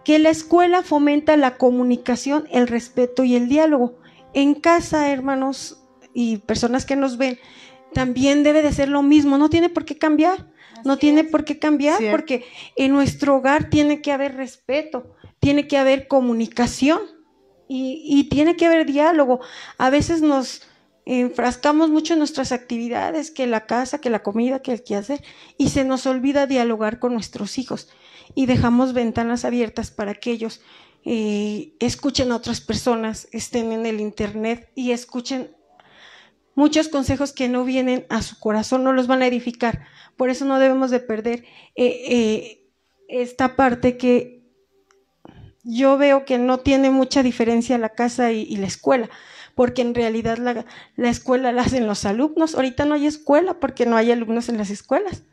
que la escuela fomenta la comunicación, el respeto y el diálogo. En casa, hermanos y personas que nos ven, también debe de ser lo mismo. No tiene por qué cambiar. Cierto. Porque en nuestro hogar tiene que haber respeto, tiene que haber comunicación y tiene que haber diálogo. A veces nos enfrascamos mucho en nuestras actividades, que la casa, que la comida, que el quehacer, y se nos olvida dialogar con nuestros hijos y dejamos ventanas abiertas para que ellos escuchen a otras personas, estén en el internet y escuchen muchos consejos que no vienen a su corazón, no los van a edificar. Por eso no debemos de perder esta parte que yo veo que no tiene mucha diferencia la casa y la escuela, porque en realidad la escuela la hacen los alumnos. Ahorita no hay escuela porque no hay alumnos en las escuelas.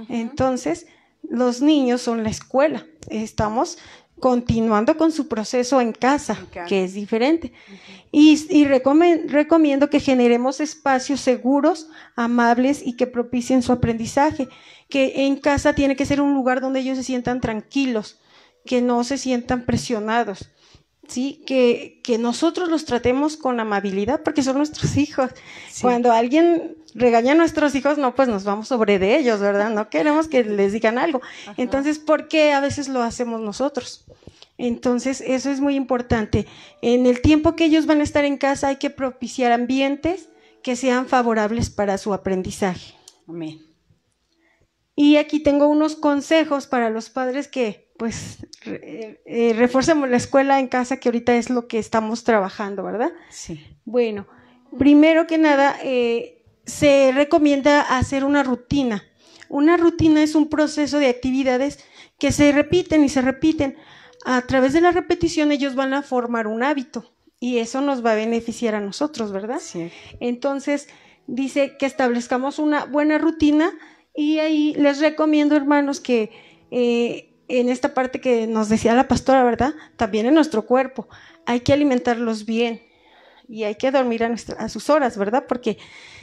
Entonces, los niños son la escuela. Estamos continuando con su proceso en casa, que es diferente. Y recomiendo que generemos espacios seguros, amables y que propicien su aprendizaje. Que en casa tiene que ser un lugar donde ellos se sientan tranquilos, que no se sientan presionados, ¿sí? Que nosotros los tratemos con amabilidad porque son nuestros hijos. Sí. Cuando alguien regaña a nuestros hijos, no, pues nos vamos sobre de ellos, ¿verdad? No queremos que les digan algo. Ajá. Entonces, ¿por qué a veces lo hacemos nosotros? Entonces, eso es muy importante. En el tiempo que ellos van a estar en casa hay que propiciar ambientes que sean favorables para su aprendizaje. Amén. Y aquí tengo unos consejos para los padres que, pues, reforcemos la escuela en casa, que ahorita es lo que estamos trabajando, ¿verdad? Sí. Bueno, primero que nada, se recomienda hacer una rutina. Una rutina es un proceso de actividades que se repiten y se repiten. A través de la repetición ellos van a formar un hábito y eso nos va a beneficiar a nosotros, ¿verdad? Sí. Entonces, dice que establezcamos una buena rutina y ahí les recomiendo, hermanos, que en esta parte que nos decía la pastora, ¿verdad? También en nuestro cuerpo hay que alimentarlos bien y hay que dormir a sus horas, ¿verdad? Porque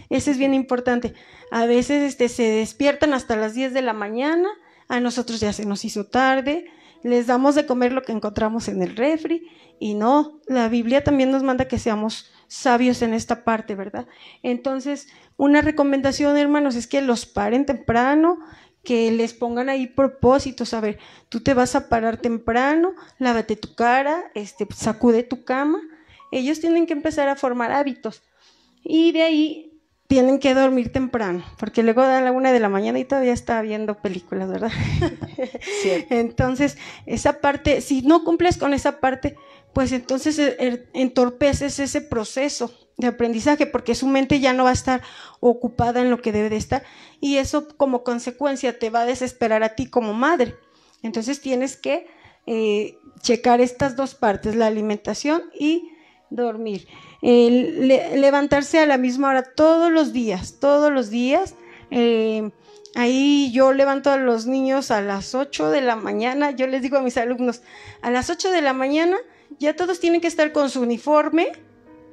eso es bien importante. A veces se despiertan hasta las 10 de la mañana, a nosotros ya se nos hizo tarde, les damos de comer lo que encontramos en el refri y no, la Biblia también nos manda que seamos sabios en esta parte, ¿verdad? Entonces, una recomendación, hermanos, es que los paren temprano, que les pongan ahí propósitos. A ver, tú te vas a parar temprano, lávate tu cara, sacude tu cama. Ellos tienen que empezar a formar hábitos y de ahí tienen que dormir temprano, porque luego a la 1 de la mañana y todavía está viendo películas, ¿verdad? Sí. Entonces, esa parte, si no cumples con esa parte, pues entonces entorpeces ese proceso de aprendizaje, porque su mente ya no va a estar ocupada en lo que debe de estar, y eso como consecuencia te va a desesperar a ti como madre. Entonces tienes que checar estas dos partes, la alimentación y dormir. Levantarse a la misma hora todos los días. Ahí yo levanto a los niños a las 8 de la mañana, yo les digo a mis alumnos, a las 8 de la mañana ya todos tienen que estar con su uniforme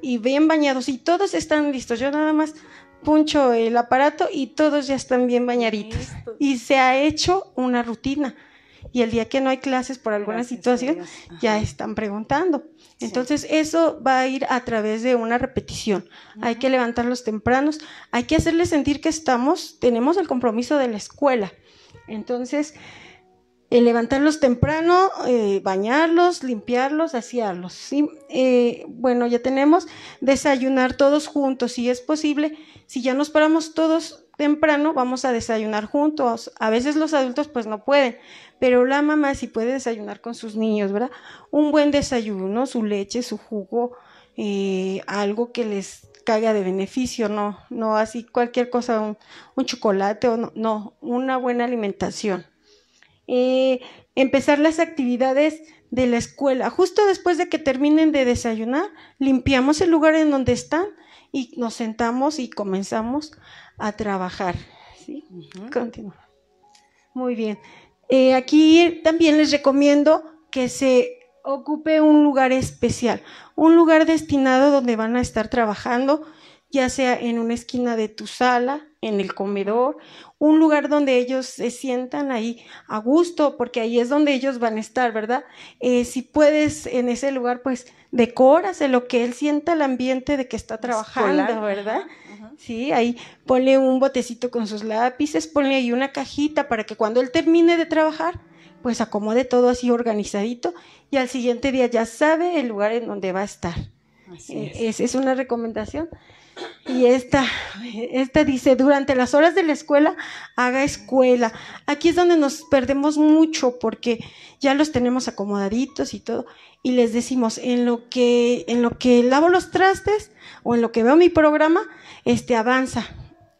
y bien bañados y todos están listos. Yo nada más puncho el aparato y todos ya están bien bañaditos. Y se ha hecho una rutina. Y el día que no hay clases por alguna situación, ya están preguntando. Entonces, eso va a ir a través de una repetición. Hay que levantarlos tempranos, hay que hacerles sentir que tenemos el compromiso de la escuela. Entonces, levantarlos temprano, bañarlos, limpiarlos, asearlos, ¿sí? Bueno, ya tenemos desayunar todos juntos, si es posible. Si ya nos paramos todos temprano, vamos a desayunar juntos. A veces los adultos pues no pueden, pero la mamá sí puede desayunar con sus niños, ¿verdad? Un buen desayuno, su leche, su jugo, algo que les caiga de beneficio, no así cualquier cosa, un chocolate, no, una buena alimentación. Empezar las actividades de la escuela. Justo después de que terminen de desayunar, limpiamos el lugar en donde están y nos sentamos y comenzamos a trabajar, ¿sí? Continúa. Muy bien. Aquí también les recomiendo que se ocupe un lugar especial, un lugar destinado donde van a estar trabajando, ya sea en una esquina de tu sala, en el comedor, un lugar donde ellos se sientan ahí a gusto, porque ahí es donde ellos van a estar, ¿verdad? Si puedes en ese lugar, pues decórase lo que él sienta el ambiente de que está trabajando, escolar, ¿verdad? Ajá. Sí, ahí ponle un botecito con sus lápices, ponle ahí una cajita para que cuando él termine de trabajar, pues acomode todo así organizadito y al siguiente día ya sabe el lugar en donde va a estar. Esa es una recomendación. Y esta dice, durante las horas de la escuela, haga escuela. Aquí es donde nos perdemos mucho porque ya los tenemos acomodaditos y todo. Y les decimos, en lo que lavo los trastes o en lo que veo mi programa, avanza.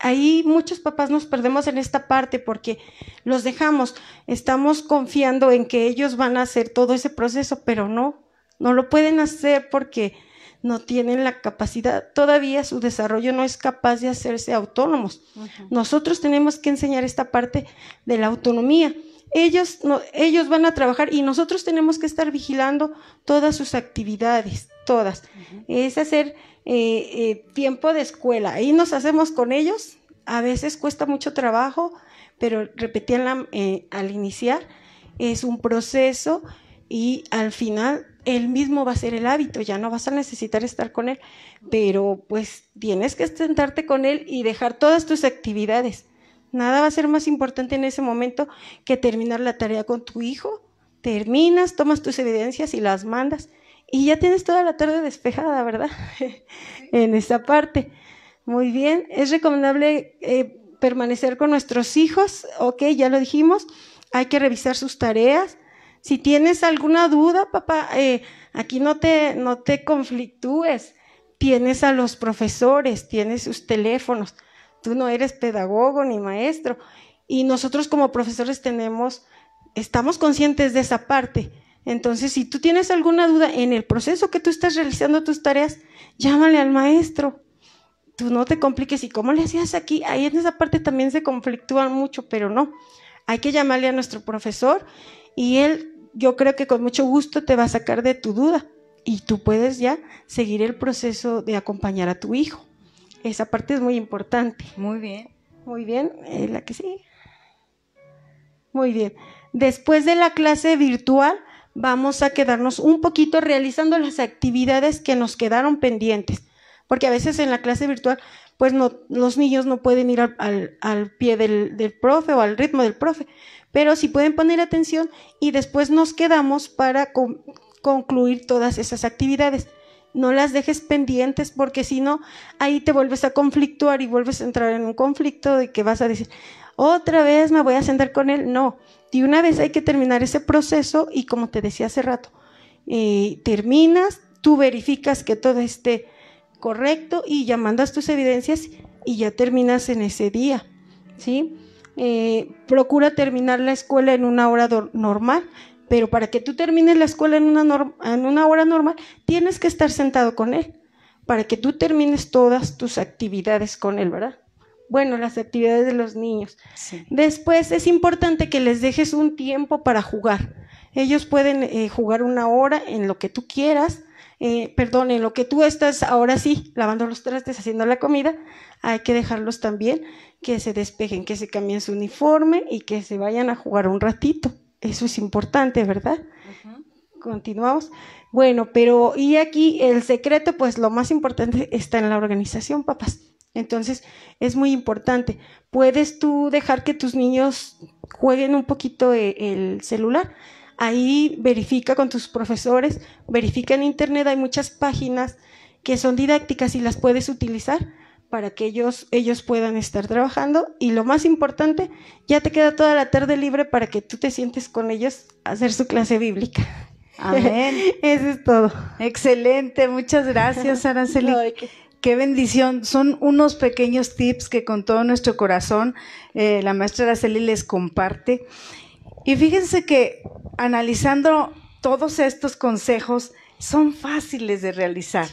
Ahí muchos papás nos perdemos en esta parte porque los dejamos, estamos confiando en que ellos van a hacer todo ese proceso, pero no lo pueden hacer porque no tienen la capacidad, todavía su desarrollo no es capaz de hacerse autónomos. Nosotros tenemos que enseñar esta parte de la autonomía. Ellos van a trabajar y nosotros tenemos que estar vigilando todas sus actividades, todas. Es hacer tiempo de escuela. Ahí nos hacemos con ellos. A veces cuesta mucho trabajo, pero repetirla al iniciar es un proceso y al final él mismo va a ser el hábito, ya no vas a necesitar estar con él, pero pues tienes que sentarte con él y dejar todas tus actividades. Nada va a ser más importante en ese momento que terminar la tarea con tu hijo. Terminas, tomas tus evidencias y las mandas y ya tienes toda la tarde despejada, ¿verdad? En esa parte. Muy bien, es recomendable permanecer con nuestros hijos, ok, ya lo dijimos, hay que revisar sus tareas. Si tienes alguna duda, papá, aquí no te conflictúes, tienes a los profesores, tienes sus teléfonos, tú no eres pedagogo ni maestro y nosotros como profesores estamos conscientes de esa parte. Entonces, si tú tienes alguna duda en el proceso que tú estás realizando tus tareas, llámale al maestro. Tú no te compliques. ¿Y cómo le hacías aquí? Ahí en esa parte también se conflictúan mucho, pero no. Hay que llamarle a nuestro profesor y él, yo creo que con mucho gusto te va a sacar de tu duda y tú puedes ya seguir el proceso de acompañar a tu hijo. Esa parte es muy importante. Muy bien. Muy bien, la que sigue. Muy bien. Después de la clase virtual, vamos a quedarnos un poquito realizando las actividades que nos quedaron pendientes. Porque a veces en la clase virtual, pues los niños no pueden ir al pie del profe o al ritmo del profe, pero sí pueden poner atención y después nos quedamos para concluir todas esas actividades. No las dejes pendientes porque si no, ahí te vuelves a conflictuar y vuelves a entrar en un conflicto de que vas a decir, otra vez me voy a sentar con él. No, de una vez hay que terminar ese proceso y como te decía hace rato, terminas, tú verificas que todo esté correcto y ya mandas tus evidencias y ya terminas en ese día, ¿sí? Procura terminar la escuela en una hora normal, pero para que tú termines la escuela en una hora normal, tienes que estar sentado con él, para que tú termines todas tus actividades con él, ¿verdad? Bueno, las actividades de los niños. Sí. Después es importante que les dejes un tiempo para jugar. Ellos pueden jugar una hora en lo que tú quieras, en lo que tú estás ahora sí, lavando los trastes, haciendo la comida, hay que dejarlos también que se despejen, que se cambien su uniforme y que se vayan a jugar un ratito. Eso es importante, ¿verdad? Continuamos. Bueno, pero y aquí el secreto, pues lo más importante está en la organización, papás. Entonces, es muy importante. Puedes tú dejar que tus niños jueguen un poquito el celular. Ahí verifica con tus profesores, verifica en internet, hay muchas páginas que son didácticas y las puedes utilizar para que ellos puedan estar trabajando y lo más importante, ya te queda toda la tarde libre para que tú te sientes con ellos a hacer su clase bíblica. Amén. Eso es todo. Excelente, muchas gracias, Araceli. No, qué bendición, son unos pequeños tips que con todo nuestro corazón la maestra Araceli les comparte. Y fíjense que analizando todos estos consejos son fáciles de realizar,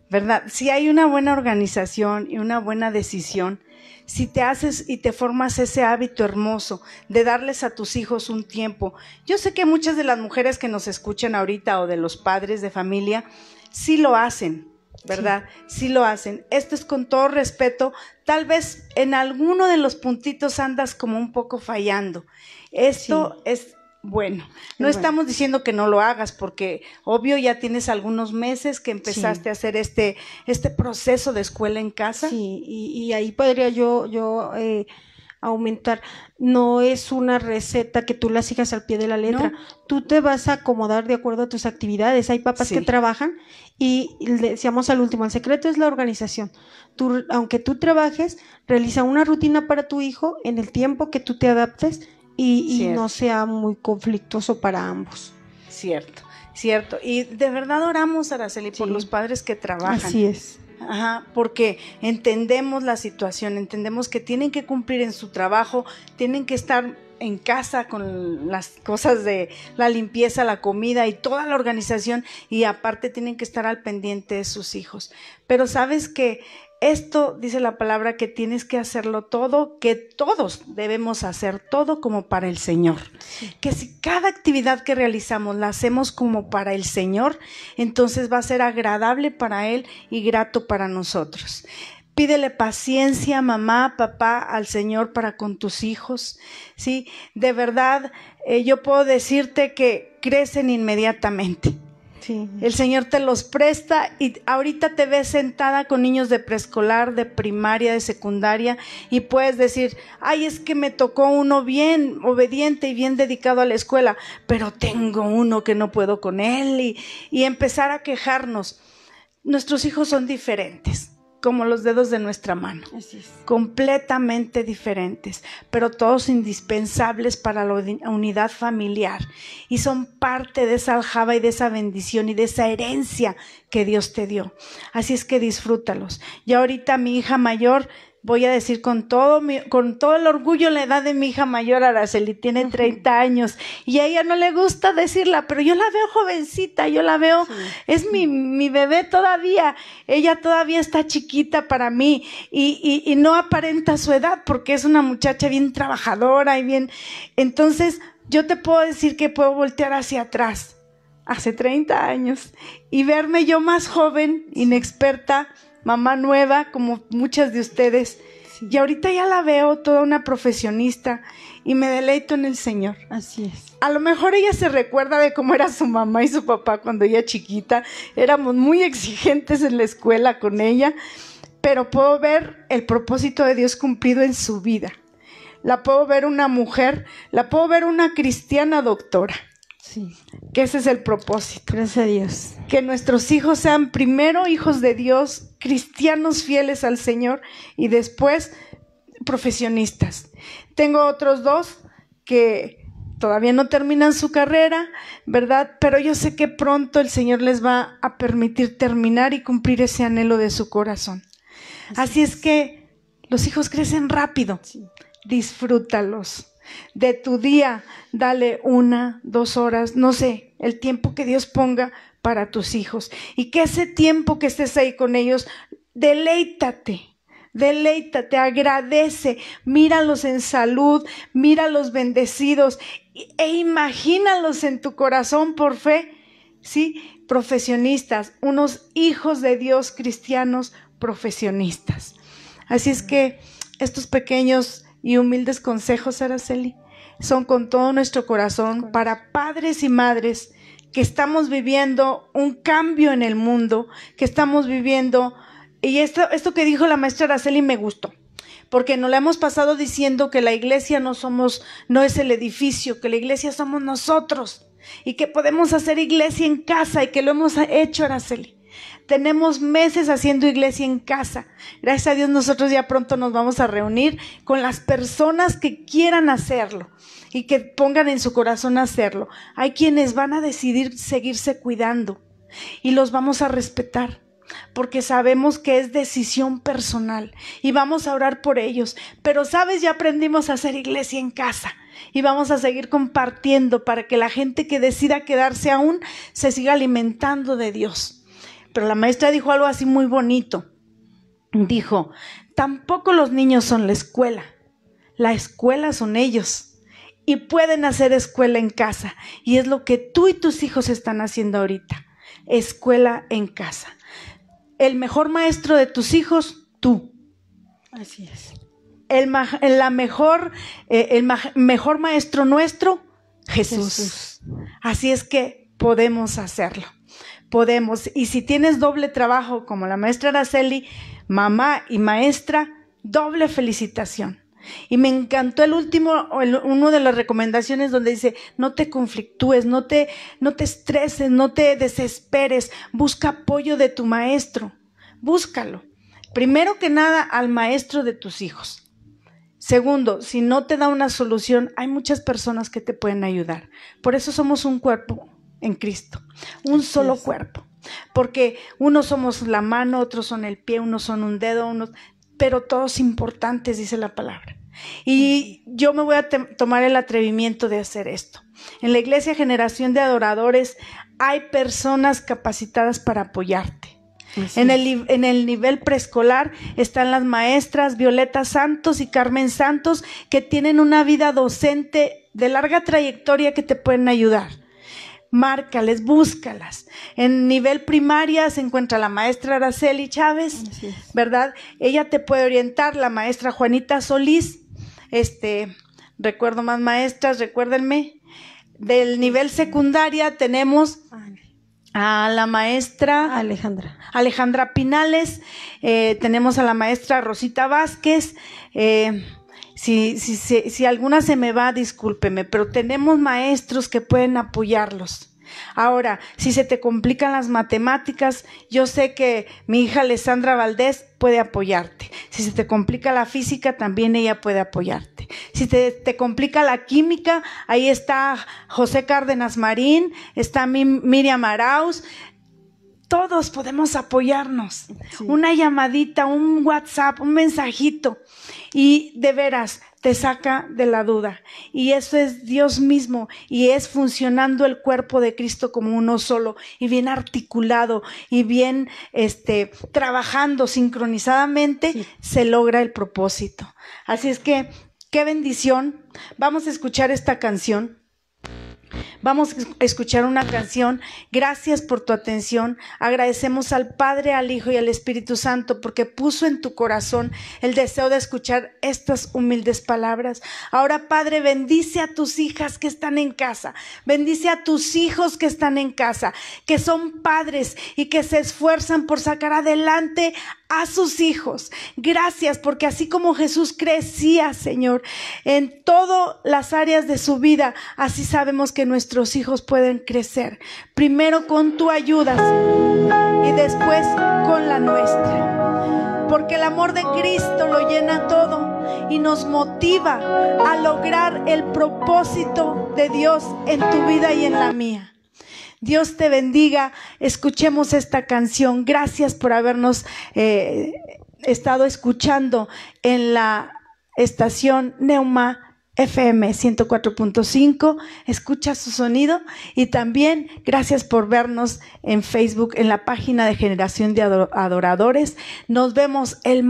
¿verdad? Si hay una buena organización y una buena decisión, si te haces y te formas ese hábito hermoso de darles a tus hijos un tiempo. Yo sé que muchas de las mujeres que nos escuchan ahorita o de los padres de familia sí lo hacen, ¿verdad? Sí lo hacen. Esto es con todo respeto. Tal vez en alguno de los puntitos andas como un poco fallando. Esto es bueno. No estamos diciendo que no lo hagas porque obvio ya tienes algunos meses que empezaste a hacer este proceso de escuela en casa. Sí, y ahí podría yo aumentar. No es una receta que tú la sigas al pie de la letra. No. Tú te vas a acomodar de acuerdo a tus actividades. Hay papás que trabajan y le decíamos al último, el secreto es la organización. Tú, aunque tú trabajes, realiza una rutina para tu hijo en el tiempo que tú te adaptes y no sea muy conflictuoso para ambos. Cierto. Y de verdad oramos, Araceli, por los padres que trabajan. Así es. Ajá, porque entendemos la situación, entendemos que tienen que cumplir en su trabajo, tienen que estar en casa con las cosas de la limpieza, la comida y toda la organización, y aparte tienen que estar al pendiente de sus hijos. Pero sabes que esto dice la palabra que tienes que hacerlo todo, que todos debemos hacer todo como para el Señor. Sí. Que si cada actividad que realizamos la hacemos como para el Señor, entonces va a ser agradable para Él y grato para nosotros. Pídele paciencia, mamá, papá, al Señor para con tus hijos, ¿sí? De verdad, yo puedo decirte que crecen inmediatamente. Sí. El Señor te los presta y ahorita te ves sentada con niños de preescolar, de primaria, de secundaria y puedes decir, ay, es que me tocó uno bien obediente y bien dedicado a la escuela, pero tengo uno que no puedo con él y empezar a quejarnos. Nuestros hijos son diferentes, como los dedos de nuestra mano. Así es. Completamente diferentes, pero todos indispensables para la unidad familiar y son parte de esa aljaba y de esa bendición y de esa herencia que Dios te dio. Así es que disfrútalos. Y ahorita mi hija mayor, voy a decir con todo el orgullo la edad de mi hija mayor, Araceli, tiene 30 años y a ella no le gusta decirla, pero yo la veo jovencita, yo la veo, es mi bebé todavía, ella todavía está chiquita para mí y no aparenta su edad porque es una muchacha bien trabajadora y bien, entonces yo te puedo decir que puedo voltear hacia atrás, hace 30 años y verme yo más joven, inexperta, mamá nueva, como muchas de ustedes. Sí. Y ahorita ya la veo toda una profesionista y me deleito en el Señor. Así es. A lo mejor ella se recuerda de cómo era su mamá y su papá cuando ella chiquita. Éramos muy exigentes en la escuela con ella, pero puedo ver el propósito de Dios cumplido en su vida. La puedo ver una mujer, la puedo ver una cristiana doctora. Sí. Que ese es el propósito. Gracias a Dios. Que nuestros hijos sean primero hijos de Dios, cristianos fieles al Señor y después profesionistas. Tengo otros dos que todavía no terminan su carrera, ¿verdad? Pero yo sé que pronto el Señor les va a permitir terminar y cumplir ese anhelo de su corazón. Así es que los hijos crecen rápido. Sí. Disfrútalos. De tu día, dale 1, 2 horas, no sé, el tiempo que Dios ponga para tus hijos. Y que ese tiempo que estés ahí con ellos, deleítate, agradece, míralos en salud, míralos bendecidos e imagínalos en tu corazón por fe, ¿sí? Profesionistas, unos hijos de Dios cristianos profesionistas. Así es que estos pequeños y humildes consejos, Araceli, son con todo nuestro corazón para padres y madres que estamos viviendo un cambio en el mundo, que estamos viviendo, y esto que dijo la maestra Araceli me gustó, porque nos la hemos pasado diciendo que la iglesia no es el edificio, que la iglesia somos nosotros, y que podemos hacer iglesia en casa, y que lo hemos hecho, Araceli. Tenemos meses haciendo iglesia en casa. Gracias a Dios nosotros ya pronto nos vamos a reunir con las personas que quieran hacerlo y que pongan en su corazón hacerlo. Hay quienes van a decidir seguirse cuidando y los vamos a respetar porque sabemos que es decisión personal y vamos a orar por ellos. Pero sabes, ya aprendimos a hacer iglesia en casa y vamos a seguir compartiendo para que la gente que decida quedarse aún se siga alimentando de Dios. Pero la maestra dijo algo así muy bonito. Dijo, tampoco los niños son la escuela son ellos. Y pueden hacer escuela en casa. Y es lo que tú y tus hijos están haciendo ahorita. Escuela en casa. El mejor maestro de tus hijos, tú. Así es. El mejor maestro nuestro, Jesús. Así es que podemos hacerlo. Podemos, y si tienes doble trabajo como la maestra Araceli, mamá y maestra, doble felicitación. Y me encantó uno de las recomendaciones donde dice, no te conflictúes, no te estreses, no te desesperes, busca apoyo de tu maestro, búscalo. Primero que nada, al maestro de tus hijos. Segundo, si no te da una solución, hay muchas personas que te pueden ayudar. Por eso somos un cuerpo en Cristo, un solo cuerpo. Porque unos somos la mano, otros son el pie, unos son un dedo, pero todos importantes, dice la palabra. Y yo me voy a tomar el atrevimiento de hacer esto. En la Iglesia Generación de Adoradores hay personas capacitadas para apoyarte. En el nivel preescolar están las maestras Violeta Santos y Carmen Santos, que tienen una vida docente de larga trayectoria que te pueden ayudar. Márcales, búscalas. En nivel primaria se encuentra la maestra Araceli Chávez, ¿verdad? Ella te puede orientar, la maestra Juanita Solís, recuerdo más maestras, recuérdenme. Del nivel secundaria tenemos a la maestra Alejandra Pinales, tenemos a la maestra Rosita Vázquez, si alguna se me va, discúlpeme, pero tenemos maestros que pueden apoyarlos. Ahora, si se te complican las matemáticas, yo sé que mi hija Alessandra Valdés puede apoyarte. Si se te complica la física, también ella puede apoyarte. Si te complica la química, ahí está José Cárdenas Marín, está Miriam Arauz. Todos podemos apoyarnos. Sí. Una llamadita, un WhatsApp, un mensajito. Y de veras, te saca de la duda. Y eso es Dios mismo. Y es funcionando el cuerpo de Cristo como uno solo. Y bien articulado. Y bien trabajando sincronizadamente, se logra el propósito. Así es que, qué bendición. Vamos a escuchar esta canción. Vamos a escuchar una canción. Gracias por tu atención. Agradecemos al Padre, al Hijo y al Espíritu Santo porque puso en tu corazón el deseo de escuchar estas humildes palabras. Ahora, Padre, bendice a tus hijas que están en casa. Bendice a tus hijos que están en casa, que son padres y que se esfuerzan por sacar adelante a sus hijos. Gracias porque así como Jesús crecía, Señor, en todas las áreas de su vida, así sabemos que nuestros hijos pueden crecer. Primero con tu ayuda, Señor, y después con la nuestra. Porque el amor de Cristo lo llena todo y nos motiva a lograr el propósito de Dios en tu vida y en la mía. Dios te bendiga. Escuchemos esta canción. Gracias por habernos estado escuchando en la estación Neuma FM 104.5. Escucha su sonido y también gracias por vernos en Facebook, en la página de Generación de Adoradores. Nos vemos el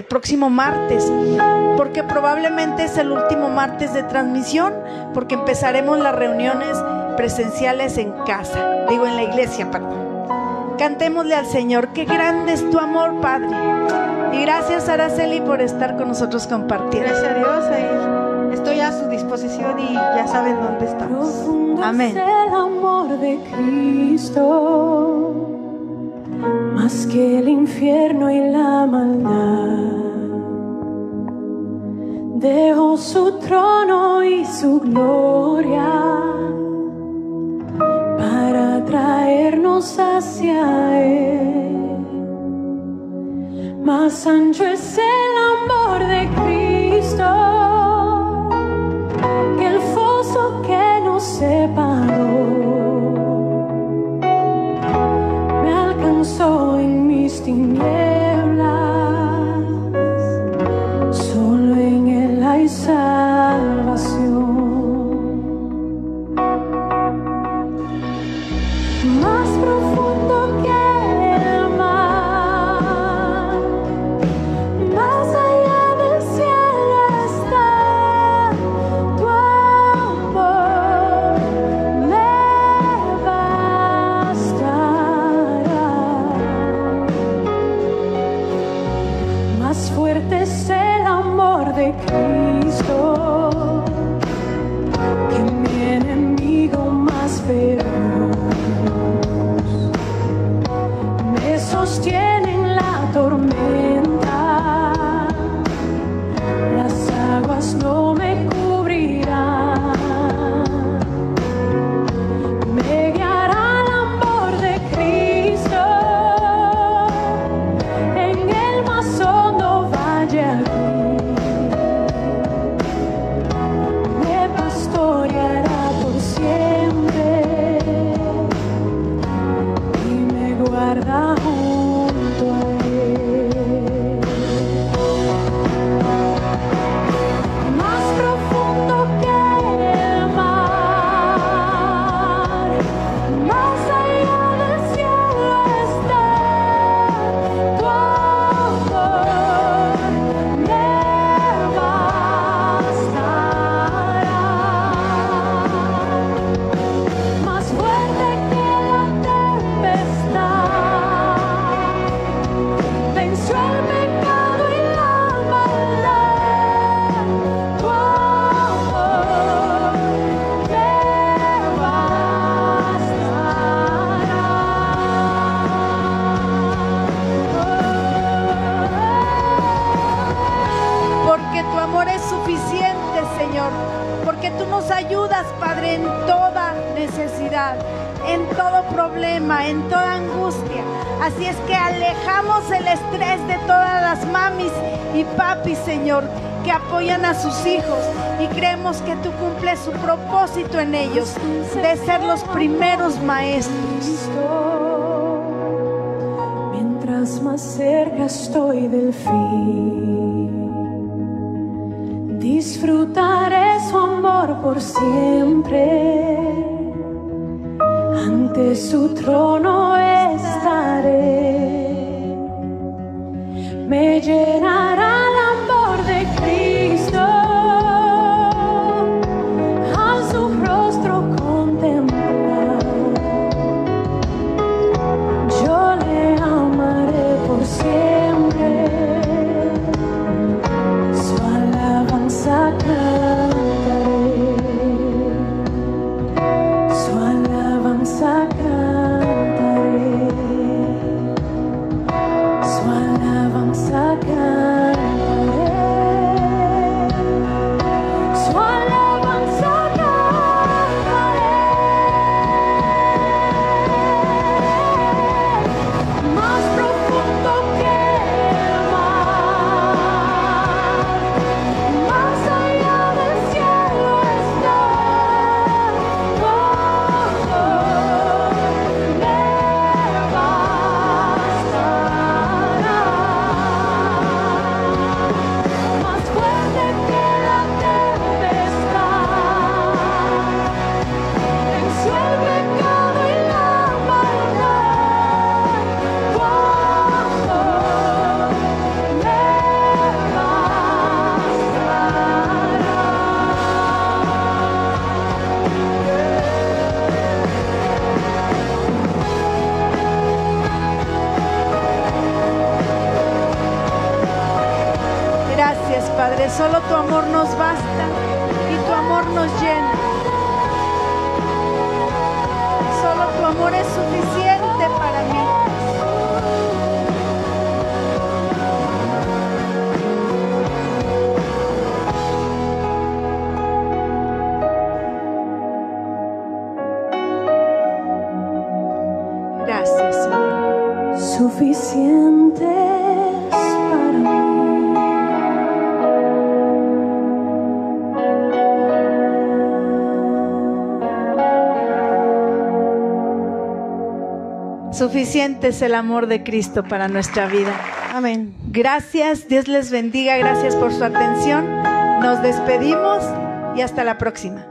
próximo martes, porque probablemente es el último martes de transmisión, porque empezaremos las reuniones presenciales en la iglesia, perdón. Cantémosle al Señor, qué grande es tu amor, Padre. Y gracias, Araceli, por estar con nosotros compartiendo. Gracias a Dios, ahí estoy a su disposición y ya saben dónde estamos. Profundo amén. Es el amor de Cristo, más que el infierno y la maldad. Dejó su trono y su gloria para traernos hacia Él. Más ancho es el amor de Cristo que el foso que nos separó. Me alcanzó en mis tinieblas, solo en Él hay salvación. Más profundo que el mar, más allá del cielo está tu amor, me bastará. Más fuerte es el amor de Cristo que mi enemigo más feroz. Me sostiene en la tormenta, la calle aquí, me pastoreará por siempre y me guarda junto a él. Más profundo que el mar, más allá del cielo está tu amor, me bastará. Más fuerte que la tempestad, venció el pecado y la maldad. Tu amor me bastará. Porque tu amor es suficiente, Señor. Porque tú nos ayudas, Padre, en toda necesidad, en todo problema, en toda angustia. Así es que alejamos el estrés de todas las mamis y papis, Señor, que apoyan a sus hijos, y creemos que tú cumples su propósito en ellos, de ser los primeros maestros. Mientras más cerca estoy del fin, disfrutaré su amor por siempre. Ante su trono estaré, me llenará el amor de Cristo. Al su rostro contemplar, yo le amaré por siempre. Su alabanza cantaré, su alabanza cantaré, su alabanza cantaré, su alabanza cantaré. Más profundo que el mar, más allá del cielo está tu amor, me bastará. Más fuerte que la tempestad, venció el pecado y la maldad. Tu amor me bastará. Gracias, Padre. Solo tu amor nos basta y tu amor nos llena. Solo tu amor es suficiente para mí. Gracias, Señor. Suficientes para mí. Suficiente es el amor de Cristo para nuestra vida. Amén. Gracias, Dios les bendiga, gracias por su atención. Nos despedimos y hasta la próxima.